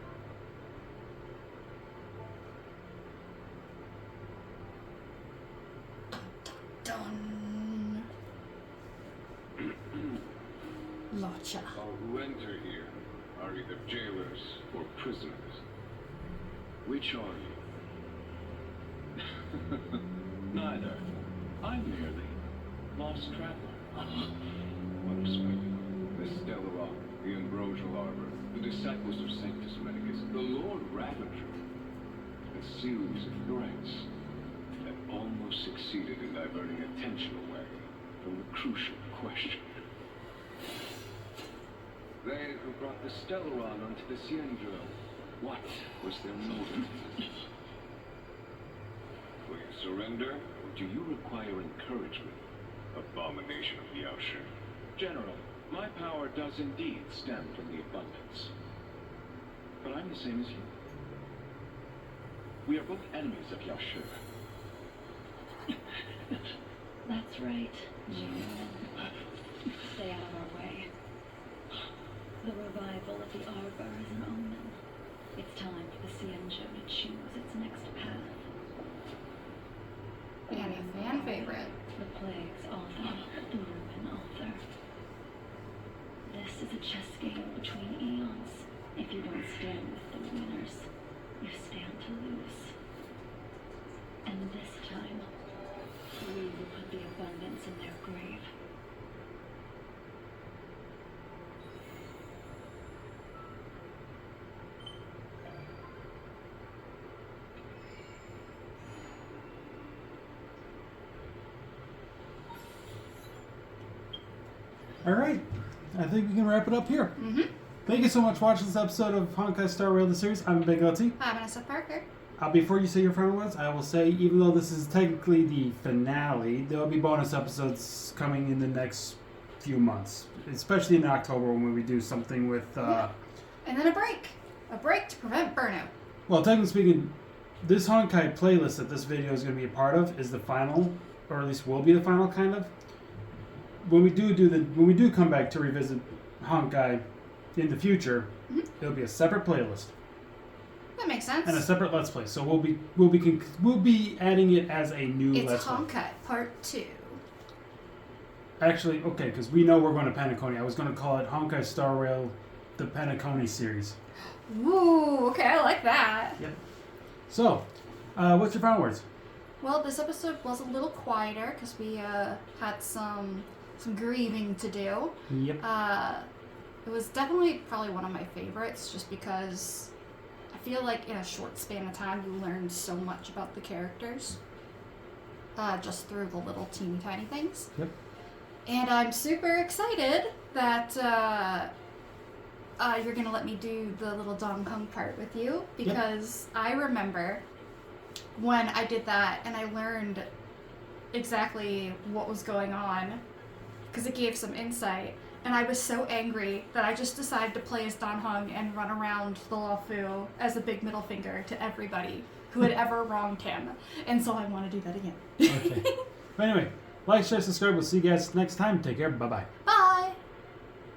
Done. Locha. All who enter here are either jailers or prisoners. Which are you? Neither. I'm merely lost traveler. Unexpected. The Stellar, the Ambrosial Arbor, the disciples of Sanctus Medicus, the Lord Ravager. A series of threats that almost succeeded in diverting attention away from the crucial question. They who brought the Stellaron onto the Ciendro, what was their motive? Will you surrender, or do you require encouragement? Abomination of Yaoshi. General, my power does indeed stem from the abundance. But I'm the same as you. We are both enemies of Yaoshi. That's right, gentlemen. Stay out of our way. The revival of the Arbor is an omen. It's time for the Cienjo to choose its next path. And a fan favorite. The Plague's author, the Ruin author. This is a chess game between eons. If you don't stand with the winners, you stand to lose. And this time, we will put the abundance in their grave. All right. I think we can wrap it up here. Mm-hmm. Thank you so much for watching this episode of Honkai Star Rail the series. I'm Big OT. I'm Vanessa Parker. Before you say your final words, I will say, even though this is technically the finale, there will be bonus episodes coming in the next few months, especially in October when we do something with... And then a break. A break to prevent burnout. Well, technically speaking, this Honkai playlist that this video is going to be a part of is the final, or at least will be the final, kind of. When we do come back to revisit Honkai in the future, it'll be a separate playlist. That makes sense. And a separate Let's Play. So we'll be adding it as a new Let's Play. It's Honkai Part 2. Actually, okay, because we know we're going to Penacony. I was going to call it Honkai Star Rail, the Penacony series. Ooh, okay, I like that. Yep. So, what's your final words? Well, this episode was a little quieter because we had some grieving to do. Yep. It was definitely probably one of my favorites just because I feel like in a short span of time you learned so much about the characters just through the little teeny tiny things. Yep. And I'm super excited that you're going to let me do the little Dong Hung part with you because I remember when I did that and I learned exactly what was going on because it gave some insight. And I was so angry that I just decided to play as Dan Heng and run around the Luofu as a big middle finger to everybody who had ever wronged him. And so I want to do that again. Okay. But anyway, like, share, subscribe. We'll see you guys next time. Take care. Bye-bye.